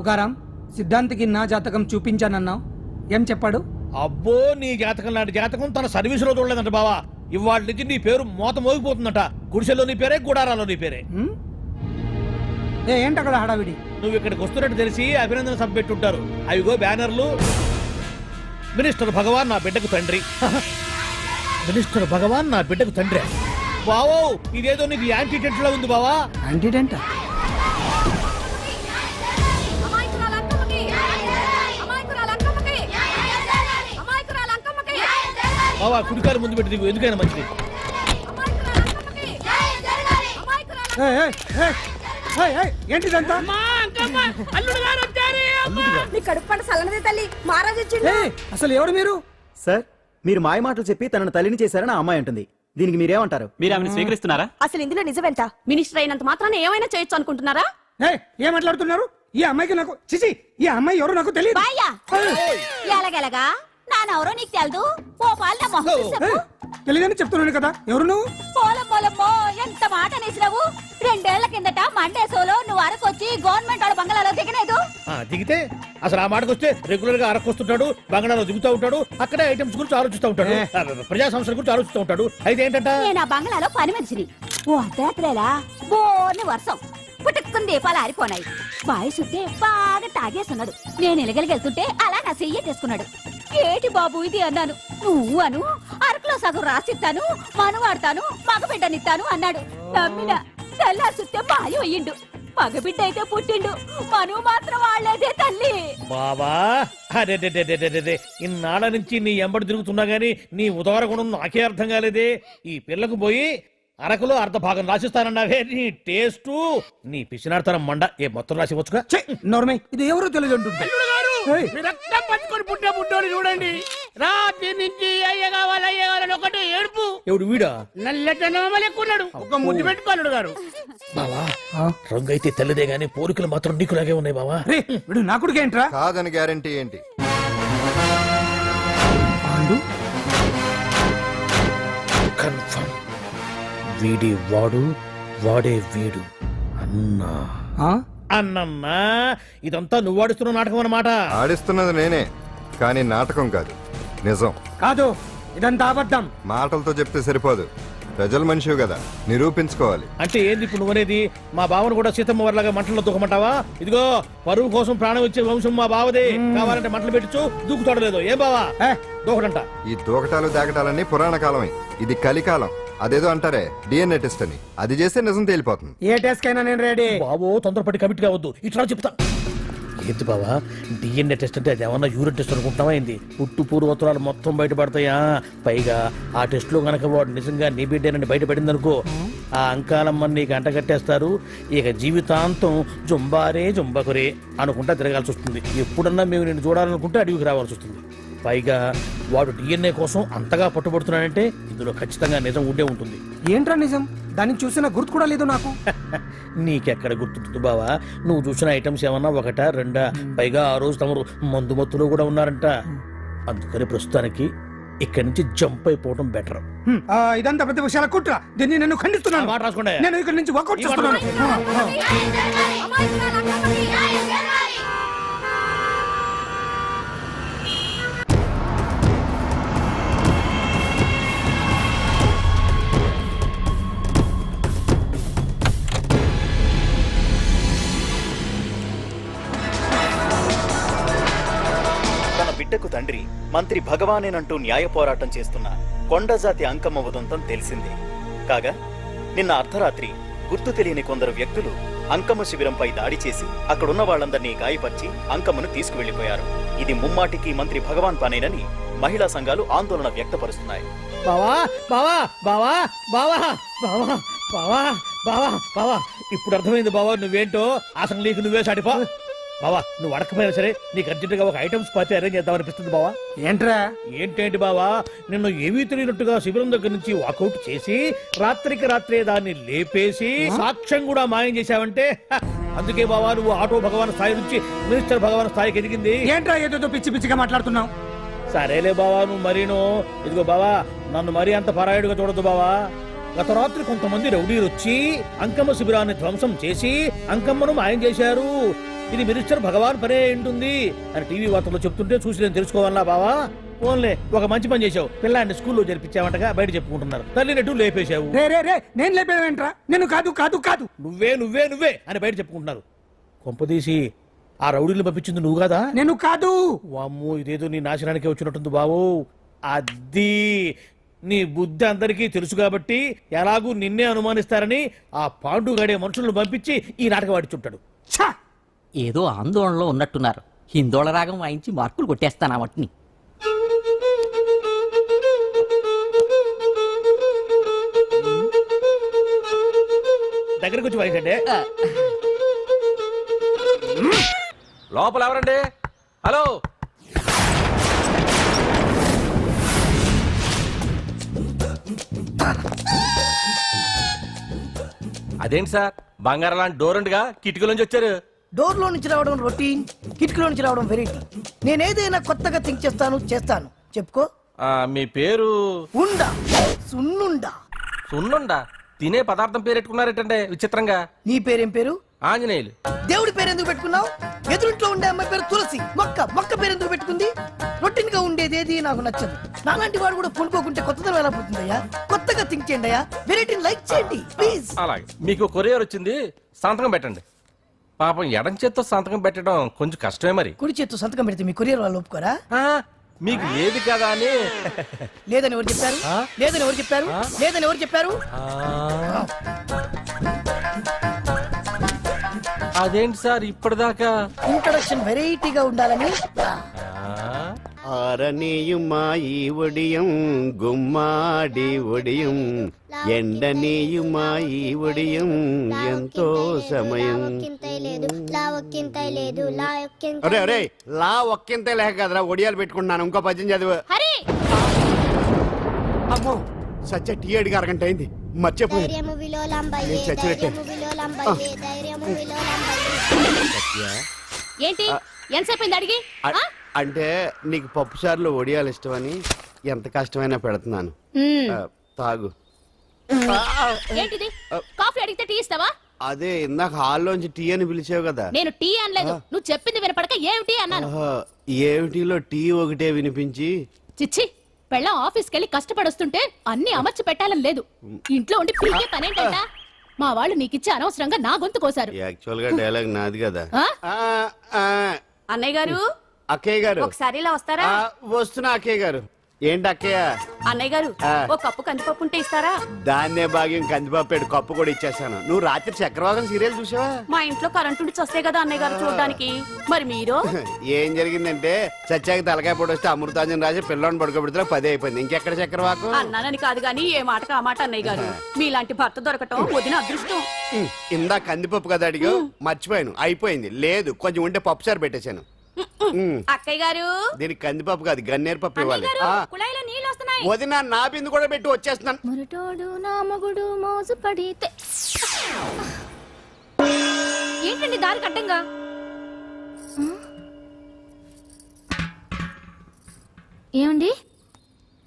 తుకారాం, సిద్ధాంతికి నా జాతకం చూపించానన్నావు, ఏం చెప్పాడు? అబ్బో, నీ జాతకం లాంటి జాతకం తన సర్వీసులో చూడలేదంట బావా. ఇవాళ నుంచి నీ పేరు మోత మోగిపోతుందట. గుడిసెలో నీ పేరే, గుడారాలో నీ పేరే. ఏంటి అక్కడ హడావిడి? నువ్వు ఇక్కడికి వస్తున్నట్టు తెలిసి అభినందన సభ పెట్టుంటారు. అవిగో బ్యానర్లు. మినిస్టర్ భగవాన్ నా బిడ్డకు తండ్రి. మినిస్టర్ భగవాన్ నా బిడ్డకు తండ్రి. బావో, ఇదేదో నీకు యాంటీటెంట్ లో ఉంది బావా. యాంటీటెంట్? బావా, కుడికారు ముందు పెట్టి దిగు, ఎందుకైనా మంచిది. ఏంటిదంతా? అసలు ఎవరు మీరు? సార్, మీరు మాయ మాటలు చెప్పి తనను తల్లిని చేశారని ఆ అమ్మాయి అంటుంది. దీనికి మీరేమంటారు? మీరు ఆమెను స్వీకరిస్తున్నారా? అసలు ఇందులో నిజమేంట? మినిస్టర్ అయినంత మాత్రాన ఏమైనా చేయొచ్చు అనుకుంటున్నారా? ఏం మాట్లాడుతున్నారు? ఈ అమ్మాయికి నాకు చిచి, ఈ అమ్మాయి ఎవరు నాకు తెలియదు. ఎలాగెలగా నానెవరో నీకు తెలదు. ఓ పాల మొహం చెప్పు. తెలియదని చెప్తున్నాను కదా. ఎవరు నువ్వు? పోలమ్మో, ఎంత మాట అనేసినావు. 2 ఏళ్ల కిందట మండే సోలో నువ్వు అరకొచ్చి గవర్నమెంట్ వాళ్ళ బంగ్లాలో దిగలేదు. దిగితే అసలు ఆ మాటకు వస్తే రెగ్యులర్ గా అరకొస్తుంటాడు, బంగాళాలో దిగుతూ ఉంటాడు, అక్కడే ఐటమ్స్ గురించి ఆలోచిస్తూ ఉంటాడు, ప్రజా సంస్థల గురించి ఆలోచిస్తూ ఉంటాడు. అయితే ఏంటంట, నేను ఆ బంగ్లాలో పని మనిషిని. ఓ అర్ధరాత్రేలా బోర్ని వర్షం పుట్టుకుని దీపాలు ఆరిపోనాయి. బాయ్ సుట్టే బాగా తాగేస్తున్నాడు. నేను ఎలగలిగెళ్తుంటే అలా నా చెయ్యి తీసుకున్నాడు. ఏటి బాబు ఇది అన్నాను. నువ్వు అను, అరకులో సగం రాసిస్తాను, మనువాడతాను, మగబిడ్డనిస్తాను అన్నాడు. నమ్మిన తెల్లారి సుట్టే బాయ్ అయ్యిండు. మగబిడ్డ అయితే పుట్టిండు, మనువు మాత్రం వాళ్లేదే తల్లి. బాబా, అరే ఇన్నాళ్ళ నుంచి నీ ఎంబడి తిరుగుతున్నా గానీ నీ ఉదార గుణం నాకే అర్థం కాలేదే. ఈ పిల్లకు పోయి అరకులో అర్ధ భాగం రాసిస్తానన్నావే. నీ టేస్టు, నీ పిచ్చినాడతనం మండ. ఏ మొత్తం రాసి వచ్చుగా. నోర్మై, ఇది ఎవరో తెలియదు అంటుంటే పట్టుకొని పుట్టే పుట్టోడు చూడండి. రాత్రి నుంచి అయ్య కావాలని ఒకటి ఏడుపు. ఎవడు వీడా? నల్లెక్కున్నాడు. ఒక ముద్దు పెట్టుకోలేడు గారు. బావా, రంగు అయితే తెల్లదే గానీ పోలికలు మాత్రం నీకులాగే ఉన్నాయి బావా. వీడు నా కొడుకు ఏంట్రా? కాదని గ్యారంటీ ఏంటి? కన్ఫర్మ్. వీడి వాడు, వాడే వీడు. అన్నా అన్నమ్మా, ఇదంతా నువ్వు ఆడిస్తున్న నాటకం అన్నమాట. ఆడిస్తున్నది నేనే, కానీ నాటకం కాదు, నిజం. కాదు, ఇదంతా అబద్ధం. మాటలతో చెప్తే సరిపోదు, ప్రజల మనిషివి కదా, నిరూపించుకోవాలి. అంటే ఏంది ఇప్పుడు నువ్వనేది? మా బావను కూడా సీతమ్మ వారిలాగా మంటల్లో దూకమంటావా? ఇదిగో, పరువు కోసం ప్రాణం ఇచ్చే వంశం మా బావదే. కావాలంటే మంటలు పెట్టచ్చు, దూకుతాడు లేదు. ఏం బావా దూకడంట? ఈ దూకటాలు దాకటాలన్నీ పురాణ కాలమే, ఇది కలికాలం. అదేదో అంటారే డిఎన్ఏ టెస్ట్ అని, అది చేస్తే నిజం తేలిపోతుంది. ఏ టెస్ట్ కైనా నేను రెడీ. బాబో, తొందరపడి కమిట్ కావద్దు. ఇట్లా చెప్తా. ఏంటి బావా, డిఎన్ఏ టెస్ట్ అంటే అది ఏమన్నా యూరిన్ టెస్ట్ అనుకుంటావా ఏంది? పుట్టు పూర్వోత్తరాలు మొత్తం బయటపడతాయా? పైగా ఆ టెస్ట్ లో గనక వాడు నిజంగా నీ బిడ్డేనని బయటపడింది అనుకో, ఆ అంకాలమ్మని నీకు అంటగట్టేస్తారు. ఇక జీవితాంతం జుంబారే జుంబకురే అనుకుంటా తిరగాల్సి వస్తుంది. ఎప్పుడన్నా మేము నిన్ను చూడాలనుకుంటే అడవికి రావాల్సి వస్తుంది. పైగా వాడు డిఎన్ఏ కోసం అంతగా పట్టుబడుతున్నాడంటే ఇందులో ఖచ్చితంగా నిజం ఉండే ఉంటుంది. ఏంట్రా నిజం? దాన్ని చూసిన గుర్తు కూడా లేదు నాకు. నీకెక్కడ గుర్తుంటుంది బావా? నువ్వు చూసిన ఐటమ్స్ ఏమన్నా ఒకటా రెండా? పైగా ఆ రోజు తమరు మందు మత్తులో కూడా ఉన్నారంట. అందుకని ప్రస్తుతానికి ఇక్కడి నుంచి జంప్ అయిపోవడం బెటర్. ఇదంతా పెద్ద విషయాల కుట్ర. దీన్ని నేను ఖండిస్తున్నాను. మాట రాసుకోండి. నేను ఇక్కడి నుంచి వాకౌట్ చేస్తున్నాను. బిడ్డకు తండ్రి మంత్రి భగవానేనంటూ న్యాయ పోరాటం చేస్తున్న కొండజాతి అంకమ్మ ఉదంతం తెలిసిందే. కాగా నిన్న అర్ధరాత్రి గుర్తు తెలియని కొందరు వ్యక్తులు అంకమ్మ శిబిరంపై దాడి చేసి అక్కడున్న వాళ్లందరినీ గాయపరిచి అంకమ్మను తీసుకువెళ్లిపోయారు. ఇది ముమ్మాటికి మంత్రి భగవాన్ పనేనని మహిళా సంఘాలు ఆందోళన వ్యక్తపరుస్తున్నాయి. బావా బావా బావా బావా బావా బావా బావా బావా ఇప్పుడు అర్థమైంది బావా నువ్వేంటో. అసలు నీకు నువ్వే సాటిపా. బావా, నువ్వు అడకపోయినా సరే నీకు అర్జెంటుగా ఒక ఐటమ్స్ పార్టీ అరేంజ్ చేద్దామనిపిస్తుంది బావా. ఏంట్రా? ఏంటేంటి బావా, నిన్ను ఏమీ తెలియనట్టుగా శిబిరం దగ్గర నుంచి వాకౌట్ చేసి రాత్రికి రాత్రే దాన్ని లేపేసి సాక్ష్యం కూడా మాయం చేశావంటే అందుకే బావా నువ్వు ఆటో భగవాన్ స్థాయి నుంచి మినిస్టర్ భగవాన్ స్థాయికి ఎదిగింది. ఏంట్రా ఏదో పిచ్చి పిచ్చిగా మాట్లాడుతున్నావు? సరేలే బావా, నువ్వు మరీను. ఇదిగో బావా, నన్ను మరీ అంత పరాయుడుగా చూడద్దు బావా. గత రాత్రి కొంతమంది రౌడీలు వచ్చి అంకమ్మ శిబిరాన్ని ధ్వంసం చేసి అంకమ్మను మాయం చేశారు. ఇది మినిస్టర్ భగవాన్ పనే ఉంటుంది అని టీవీ వార్తల్లో చెప్తుంటే చూసి నేను తెలుసుకోవాలా బావా? ఓన్లే ఒక మంచి పని చేసావు, పిల్లాన్ని స్కూల్లో జరిపించావంటగా బయట చెప్పుకుంటున్నారు. తల్లి నెట్టు లేపేశావు. రే రే రే నేను లేపేవేంట్రా? నేను కాదు కాదు కాదు. నువ్వే నువ్వే నువ్వే అని బయట చెప్పుకుంటున్నారు. కొంపదీసి ఆ రౌడీలు పంపించింది నువ్వు కాదా? నేను కాదు. వామ్మో, ఇదేదో నీ నాశనానికే వచ్చినట్టుంది బావు. అది నీ బుద్ధి అందరికీ తెలుసు కాబట్టి ఎలాగూ నిన్నే అనుమానిస్తారని ఆ పాండుగాడే మనుషులను పంపించి ఈ నాటకం ఆడిచుంటాడు. ఛా! ఏదో ఆందోళనలో ఉన్నట్టున్నారు. హిందోళ రాగం వాయించి మార్కులు కొట్టేస్తాను ఆ మట్టిని. దగ్గరకు వచ్చి వాయించండి. లోపల ఎవరండి? హలో, అదేంటి సార్ బంగారం లాంటి డోర్ ఉండగా కిటికీలోంచి వచ్చారు? డోర్ లో నుంచి రావడం రొటీన్, కిటికీలో నుంచి రావడం వెరైటీ. నేనేదైనా కొత్తగా థింక్ చేస్తాను. చెప్పుకో. మీ పేరు? ఉండా, సున్నుండా. సున్నుండా? తినే పదార్థం పేరు పెట్టుకున్నారేటండి విచిత్రంగా. నీ పేరేం పేరు? ఆంజనేయులు. దేవుడి పేరు ఎందుకు పెట్టుకున్నావు? ఎదురింట్లో ఉండే అమ్మాయి పేరు తులసి. మొక్క పేరు ఎందుకు పెట్టుకుంది? రొటీన్ గా ఉండేదేది నాకు నచ్చదు. నాలాంటి వాడు కూడా పూనుకోకుంటే కొత్తదనం ఎలా పోతుందయ్యా? కొత్తగా థింక్ చేయండి అయ్యా. వెరైటీని లైక్ చేయండి ప్లీజ్. అలాగే, మీకు కొరియర్ వచ్చింది, సంతకం పెట్టండి. పాపం ఎడం చేత్తో సంతకం పెట్టడం కొంచెం కష్టమే మరి. కుడి చేత్తో సంతకం పెడితే మీ కొరియర్ వాళ్ళు ఒప్పుకోరా? ఆ, మీకు లేదు కదా అని. లేదని ఎవరు చెప్పారు? లేదని ఎవరు చెప్పారు? లేదని ఎవరు చెప్పారు? అదేంటి సార్ ఇప్పటిదాకా? ఇంట్రడక్షన్ వెరైటీగా ఉండాలని. ആരനെയുമായി ഒടിയും ഗുമ്മാടി ഒടിയും ఎండనీయుమాయి ఒడియం ఎంతో సమయం. అరే అరే లా ఒక్కింతే లేక కదరా ఒడియాలు పెట్టుకుంటున్నాను. ఇంకో పద్యం చదివు. అమ్మో సత్య టీ అడిగి అరగంట అయింది, మర్చిపోయింది. ఏంటి ఎంతసేపు అడిగి? అంటే నీకు పప్పు సార్లు ఒడియాలు ఇష్టమని ఎంత కష్టమైనా పెడుతున్నాను. తాగు. ఏంటిది? కాఫీ అడిగితే టీ ఇస్తావా? అదే ఇందాక హాల్లోంచి టీ అని పిలిచావు కదా. నేను టీ అనలేదు, నువ్వు చెప్పింది వినపడక ఏమిటి అన్నాను. ఏమిటిలో టీ ఒకటే వినిపించి. చిచ్చి, పెళ్ళం ఆఫీస్కి వెళ్ళి కష్టపడొస్తుంటే అన్ని అమర్చి పెట్టాలని లేదు. ఇంట్లో ఉండి పీకే పనేంటంట? మా వాళ్ళు నీకిచ్చి అనవసరంగా నా గొంతు కోసారు. యాక్చువల్ గా డైలాగ్ నాది కదా. అన్నయ్య గారు, అక్కయ్య గారు ఒకసారి ఇలా వస్తారా? వస్తున్నా అక్కయ్య గారు. ఏంటి అక్కయ్య? అన్నయ్య గారు, ఓ కప్పు కందిపప్పు ఉంటే ఇస్తారా? దాన్నే భాగ్యం కందిపాపేడు కప్పు కూడా ఇచ్చేసాను. నువ్వు రాత్రి చక్రవాకం సీరియల్ చూసావా? మా ఇంట్లో కరెంటు ఉండి వస్తే కదా అన్నయ్య గారు చూడడానికి. మరి మీరు? ఏం జరిగిందంటే సత్యాకి తలకాయ పొడి వస్తే అమృతాంజన్ రాసి పిల్లని పడుకోబెడితే 10 అయిపోయింది. ఇంకెక్కడ చక్రవాకం? అన్నానని కాదు గానీ ఏ మాటకు ఆ మాట అన్నయ్య గారు. మీలాంటి భర్త దొరకటం వదిన అదృష్టం. ఇందా కందిపప్పు కదా అడిగా, మర్చిపోయాను. అయిపోయింది. లేదు కొంచెం ఉంటే పప్పు సార్ పెట్టేశాను. అక్కయ్య గారు, దీనికి కందిపప్పు కాదు గన్నేరు పప్పు ఇవ్వాలి. కుళాయిలో నీళ్ళు వస్తున్నాయి. వదిన నా బిందు కూడా పెట్టి వచ్చేస్తున్నాను. మురటోడు నా మగుడు మోసు పడితే. ఏంటండి దారి కట్టంగా? ఏమండి?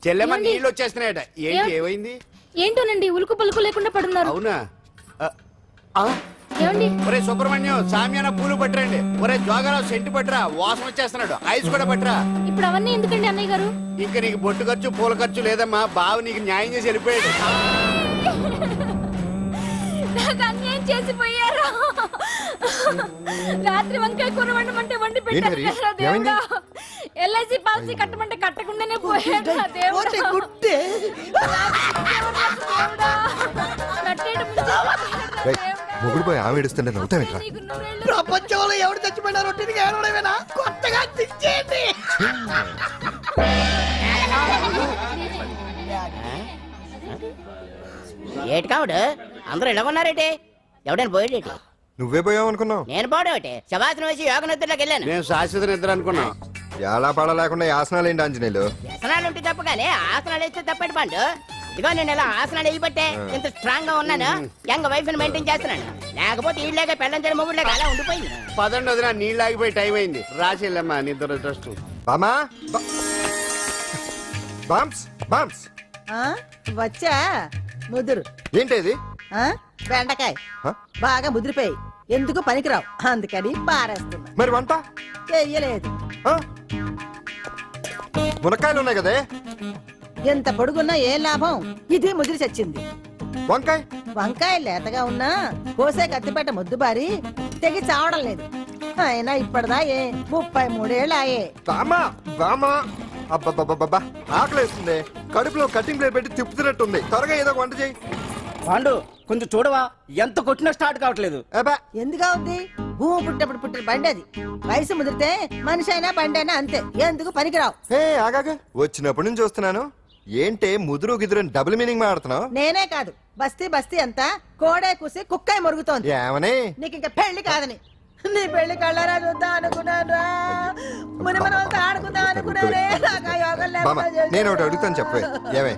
చెల్లెమ్మ నీళ్ళు వచ్చేస్తున్నాయట. ఏంటి ఏమైంది? ఏంటోనండి ఉలుకు పలుకు లేకుండా పడున్నారు. అవునా? ఏమండి? ఒరే సుబ్రహ్మణ్యం సామ్యాన పూలు పట్టరండి. ఒరే జోగారావు సెంటు పట్టరా, వాసన వచ్చేస్తున్నాడు. ఐస్ కూడా పట్టరా. ఇప్పుడు అవన్నీ ఎందుకండి అన్నయ్య గారు? ఇంకా నీకు బొట్టు ఖర్చు పూల ఖర్చు లేదమ్మా. బావ నీకు న్యాయం చేసి వెళ్ళిపోయాడు. నాకు అన్యాయం చేసిపోయారు. రాత్రి వంకాయ కూర వండమంటే వండి పెట్టారు. ఎల్ఐసి పాలసీ కట్టమంటే కట్టకుండానే పోయాడు. మొగుడు పోయి ఆమె ఏడుస్తుంటే నవ్వుతావేంట్రా? ప్రపంచంలో ఎవరు చచ్చిపోయినా రొట్టెని ఏడవడమేనా? కొత్తగా థింక్ చేయండి. ఏటి కావుడు అందరూ ఇలా ఉన్నారేటి? ఎవడైనా పోయేటి? నువ్వే పోయావు అనుకున్నావు. నేను పోవడం శవాసనం వేసి యోగ నిద్రలోకి వెళ్ళాను. నేను శాశ్వత నిద్ర అనుకున్నా. ఎలా పడ లేకుండా ఆసనాలు ఏంటి ఆంజనేయులు? వ్యసనాలు ఉంటే తప్ప కానీ ఆసనాలు వేస్తే తప్పటి పండు. ఇదిగో నేను ఇలా ఆసనాలు వేయబట్టే ఇంత స్ట్రాంగ్ గా ఉన్నాను. యంగ్ వైఫ్ ని మెయింటైన్ చేస్తున్నాను. లేకపోతే ఇళ్ళగా పెళ్ళంచని మొగుళ్ళగా అలా ఉండిపోయింది. పదండి వదిన, నీళ్ళు ఆగిపోయి టైం అయింది. రాసి వెళ్ళమ్మా నిద్ర ట్రస్ట్. బామా బామ్స్ బామ్స్ వచ్చా ముదురు. ఏంటి ఇది? ఆ? బెండకాయ హ? బాగా ముదిరిపోయి ఎందుకు పనికిరావు అందుకని పారేస్తున్నా మరి వంట చెయ్యలేదు ఆ? మునక్కాయలు ఉన్నాయి కదే ఎంత పొడుగున్నా ఏం లాభం ఇది ముదిరి చచ్చింది వంకాయ వంకాయ లేతగా ఉన్నా కోసే కత్తిపేట ముద్దు బారి తెగి చావడం లేదు అయినా ఇప్పటిదా 33 ఏళ్ళు ఆయే బామా బామా అబ్బబ్బబ్బబ్బా ఆకలేస్తుంది కడుపులో కటింగ్ ప్లేట్ పెట్టి తిప్పుతున్నట్టుంది త్వరగా ఏదో ఒక వంట చేయి పాండు కొంచెం చూడవా ఎంత కొట్టినా స్టార్ట్ కావట్లేదు అబ్బా ఎందుగా ఉంది భూమి పుట్టినప్పుడు పుట్టిన బండి అది వయసు ముదిరితే మనిషి అయినా బండి అయినా అంతే ఎందుకు పనికిరావు హే ఆగాగ వచ్చినప్పటి నుంచి చూస్తున్నాను ఏంటే ముదురు గిదురు డబుల్ మీనింగ్ మాడుతున్నావు నేనే కాదు బస్తీ బస్తీ అంతా కోడే కూసి కుక్కాయ మురుగుతోంది ఏమని నీకు ఇంకా పెళ్లి కాదని నీ పెళ్లి కళ్ళారా చూద్దాం అనుకున్నాను ముని మనం అంతా ఆడుకుందాం అనుకున్నానే నాకు ఆ యోగం బామ్మ లేకుండా చేశారు. నేను ఒకటి అడుగుతాను చెప్పే ఏమే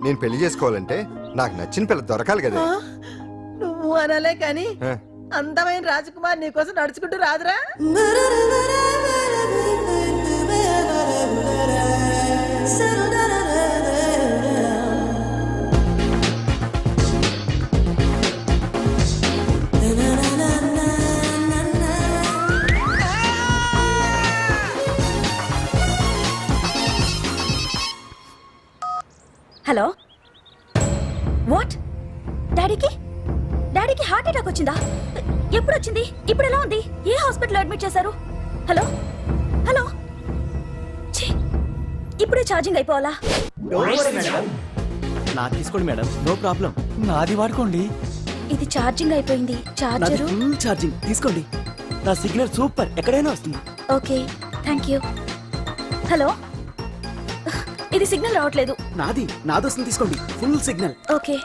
నేను పెళ్లి చేసుకోవాలంటే నాకు నచ్చిన పిల్ల దొరకాలి కదా ఆ? నువ్వు అనలే కానీ ఆ. అందమైన రాజకుమార్ నీకోసం నడుచుకుంటూ రాదురా హలో వాట్ డాడీకి డాడీకి హార్ట్ అటాక్ వచ్చిందా ఎప్పుడు వచ్చింది ఇప్పుడు ఎలా ఉంది ఏ హాస్పిటల్ అడ్మిట్ చేశారు హలో హలో ఛీ, ఇప్పుడే ఛార్జింగ్ అయిపోవాలా నాకు తీసుకోండి మేడం నో ప్రాబ్లం నాది వాడుకోండి ఇది ఛార్జింగ్ అయిపోయింది చార్జరు ఫుల్ ఛార్జింగ్ తీసుకోండి నా సిగ్నల్ సూపర్ ఎక్కడైనా వస్తుంది ఓకే థ్యాంక్ యూ హలో ఇది సిగ్నల్ రావట్లేదు నాది వస్తుంది తీసుకోండి full signal okay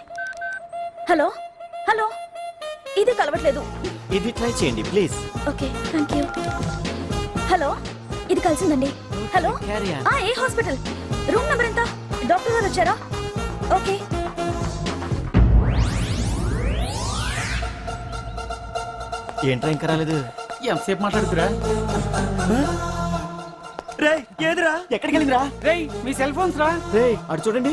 hello hello ఇది కలవట్లేదు ఇది ట్రై చేయండి please okay thank you hello ఇది కలిసిందండి హలో Carry on. ఏ హాస్పిటల్ రూమ్ నెంబర్ ఎంత డాక్టర్ గారు వచ్చారా ఓకే ఏంట్రా ఇంకా రాలేదు ఎంతసేపు మాట్లాడుతురా రే ఏదిరా ఎక్కడికి వెళ్ళిందిరా రే మీ సెల్ ఫోన్స్ రా రే అటు చూడండి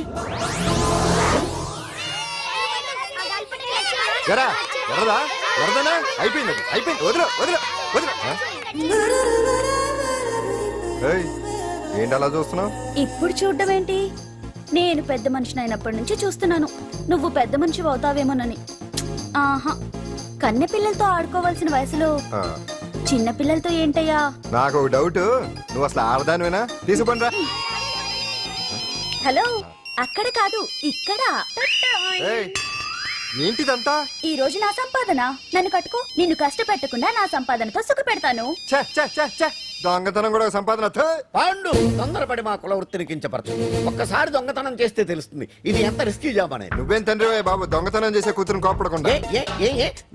ఎరా ఎర్రదా ఎర్రదనా అయిపోయింది అది అయిపోయింది వదిలు వదిలు వదిలు ఆ? ఏయ్, ఏంటి అలా చూస్తున్నావు ఇప్పుడు చూడ్డం ఏంటి నేను పెద్ద మనిషిని అయినప్పటి నుంచి చూస్తున్నాను నువ్వు పెద్ద మనిషి అవుతావేమోనని ఆహా కన్నె పిల్లలతో ఆడుకోవాల్సిన వయసులో చిన్న పిల్లలతో ఏంటయ్యా నాకు ఒక డౌట్ నువ్వు అసలు ఆడదానివేనా తీసుకుంటా హలో అక్కడ కాదు ఇక్కడ ఏంటిదంతా ఈ రోజు నా సంపాదన నన్ను కట్టుకో నిన్ను కష్టపెట్టకుండా నా సంపాదనతో సుఖ పెడతాను ఛే, ఛే, ఛే, ఛే. దొంగతనం కూడా ఒక సంపాదన థూ. పాండు తొందరపడి మా కుల వృత్తిని కించపరచు ఒక్కసారి దొంగతనం చేస్తే తెలుస్తుంది ఇది ఎంత రిస్కీ జాబ్ అనేది నువ్వేం తండ్రివే బాబు దొంగతనం చేసే కూతురు కోపడకుండా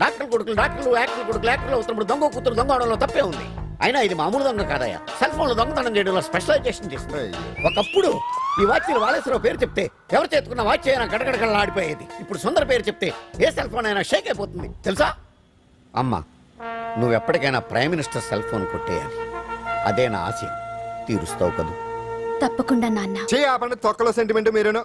డాక్టర్ కొడుకులు డాక్టర్లు యాక్టర్ కొడుకులు యాక్టర్లు అవుతున్నప్పుడు దొంగ కూతురు దొంగ అవడంలో తప్పే ఉంది అయినా ఇది మామూలు దొంగ కాదయ్యా సెల్ ఫోన్ లో దొంగతనం చేయడంలో స్పెషలైజేషన్ చేస్తుంది ఒకప్పుడు ఈ వాచీలు వాలేశ్వరరావు పేరు చెప్తే ఎవరు చేతుకున్న వాచ్ అయినా గడగడగడలా ఆడిపోయేది ఇప్పుడు సుందర పేరు చెప్తే ఏ సెల్ ఫోన్ అయినా షేక్ అయిపోతుంది తెలుసా అమ్మా నువ్వు ఎప్పటికైనా ప్రైమ్ మినిస్టర్ సెల్ ఫోన్ కొట్టేయాలి అదే నా ఆశయం తీరుస్తావు కదూ తప్పకుండా నాన్న చే ఆ పండు తొక్కలో సెంటిమెంట్ మీరును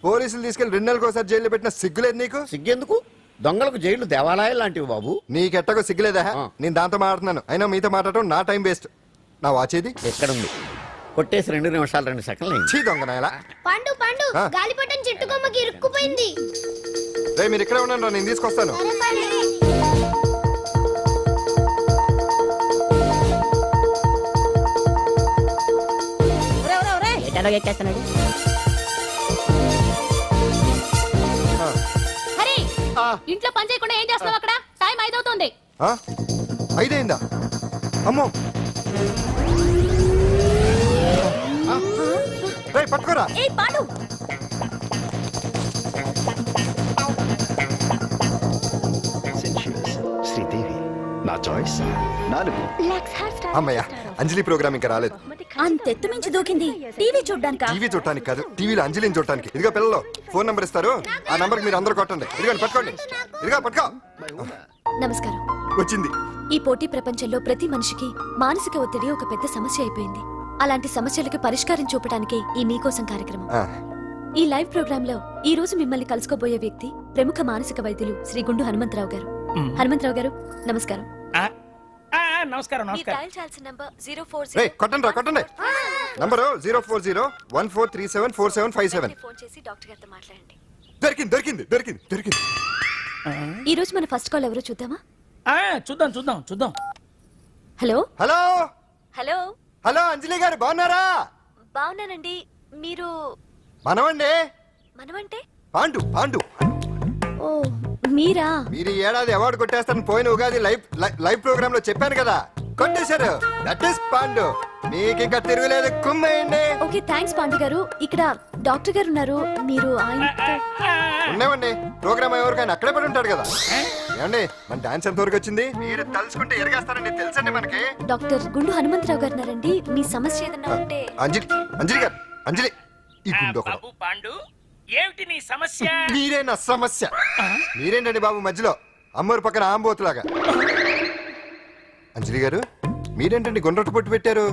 పోలీసులు తీసుకెళ్లి 2 నెలలకు ఒకసారి జైల్లో పెట్టిన సిగ్గులేదు నీకు సిగ్గెందుకు దొంగలకు జైలు దేవాలయాలు లాంటివి బాబు నీకెట్టగో సిగ్గులేదా ఆ. నేను దాంతో మాట్లాడుతున్నాను అయినా మీతో మాట్లాడటం నా టైం వేస్ట్ నా వాచేది ఎక్కడుంది కొట్టేసి 2 నిమిషాలు 2 సెకండ్లు అయింది. చీ దొంగనాయలా పండు పండు ఆ. గాలిపటం చెట్టు కొమ్మకి ఇరుక్కుపోయింది రే మీరు ఇక్కడే ఉండండి రా, నేను తీసుకొస్తాను ఒరేయ్, ఒరేయ్, ఒరేయ్. ఎటలో ఎక్కేస్తున్నాడు హరి ఇంట్లో పని చేయకుండా ఏం చేస్తున్నావు అక్కడ టైం 5 అవుతుంది ఆ? 5 అయిందా అమ్మో రే పట్టుకోరా ఏ పాడు శ్రీదేవి నా చాయిస్ 4 అమ్మయ్య అంజలి ప్రోగ్రామ్ ఇంకా రాలేదు అంతెత్తు మించి దూకింది టీవీ చూడ్డానికా టీవీ చూడటానికి కాదు టీవీలో అంజలిని చూడటానికి ఇదిగో పిల్లలు ఫోన్ నంబర్ ఇస్తారు ఆ నంబర్ మీరు అందరూ కొట్టండి ఇదిగోండి పట్టుకోండి ఇదిగో పట్టుకో నమస్కారం వచ్చింది ఈ పోటీ ప్రపంచంలో ప్రతి మనిషికి మానసిక ఒత్తిడి ఒక పెద్ద సమస్య అయిపోయింది అలాంటి సమస్యలకు పరిష్కారం చూపడానికి ఈ మీకోసం కార్యక్రమం ఆ, ఈ లైవ్ ప్రోగ్రామ్ లో ఈ రోజు మిమ్మల్ని కలుసుకోబోయే వ్యక్తి ప్రముఖ మానసిక వైద్యులు శ్రీ గుండు హనుమంతరావు గారు. హనుమంతరావు గారు నమస్కారం. నమస్కారం మీరు డయల్ చేయాల్సిన నంబర్ 040 రేయ్, కొట్టండి నంబరు 040-1437-4757. ఫోన్ చేసి డాక్టర్ గారితో మాట్లాడండి. దొరికింది. ఈ రోజు మన ఫస్ట్ కాల్ ఎవరో చూద్దామా? చూద్దాం. హలో హలో హలో హలో అంజలి గారు బాగున్నారా? బాగున్నానండి. మీరు మనమండి మనమంటే? పాండు ఓ మీరా? మీరు ఈ ఏడాది అవార్డు కొట్టేస్తారని పోయిన ఉగాది లైవ్ ప్రోగ్రామ్ లో చెప్పాను కదా, కొట్టేశారు. That is Pandu. మీకు ఇంకా తిరుగులేదు, కుమ్మేయండి. ఓకే థ్యాంక్స్ పాండు గారు. ఇక్కడ డాక్టర్ గారు ఉన్నారు, మీరు ఆయనతో ఉన్నామండి. ప్రోగ్రామ్ ఎవరికైనా అక్కడే పడి ఉంటాడు కదా. ఏమండి మన డాన్స్ ఎంత వరకు వచ్చింది? మీరు తలుచుకుంటే ఎరగేస్తారండి, తెలుసండి మనకి. డాక్టర్ గుండు హనుమంతరావు గారు ఉన్నారండి. మీ సమస్య ఏదన్నా ఉంటే. అంజలి ఈ గుండు ఒకడు. పాండు ఏమిటి నీ సమస్య? మీరే నా సమస్య. మీరేంటండి బాబు మధ్యలో అమ్మోరు పక్కన ఆంబోతులాగా? అంజలి గారు మీరేంటండి గుండ్రటి బొట్టు పెట్టారు?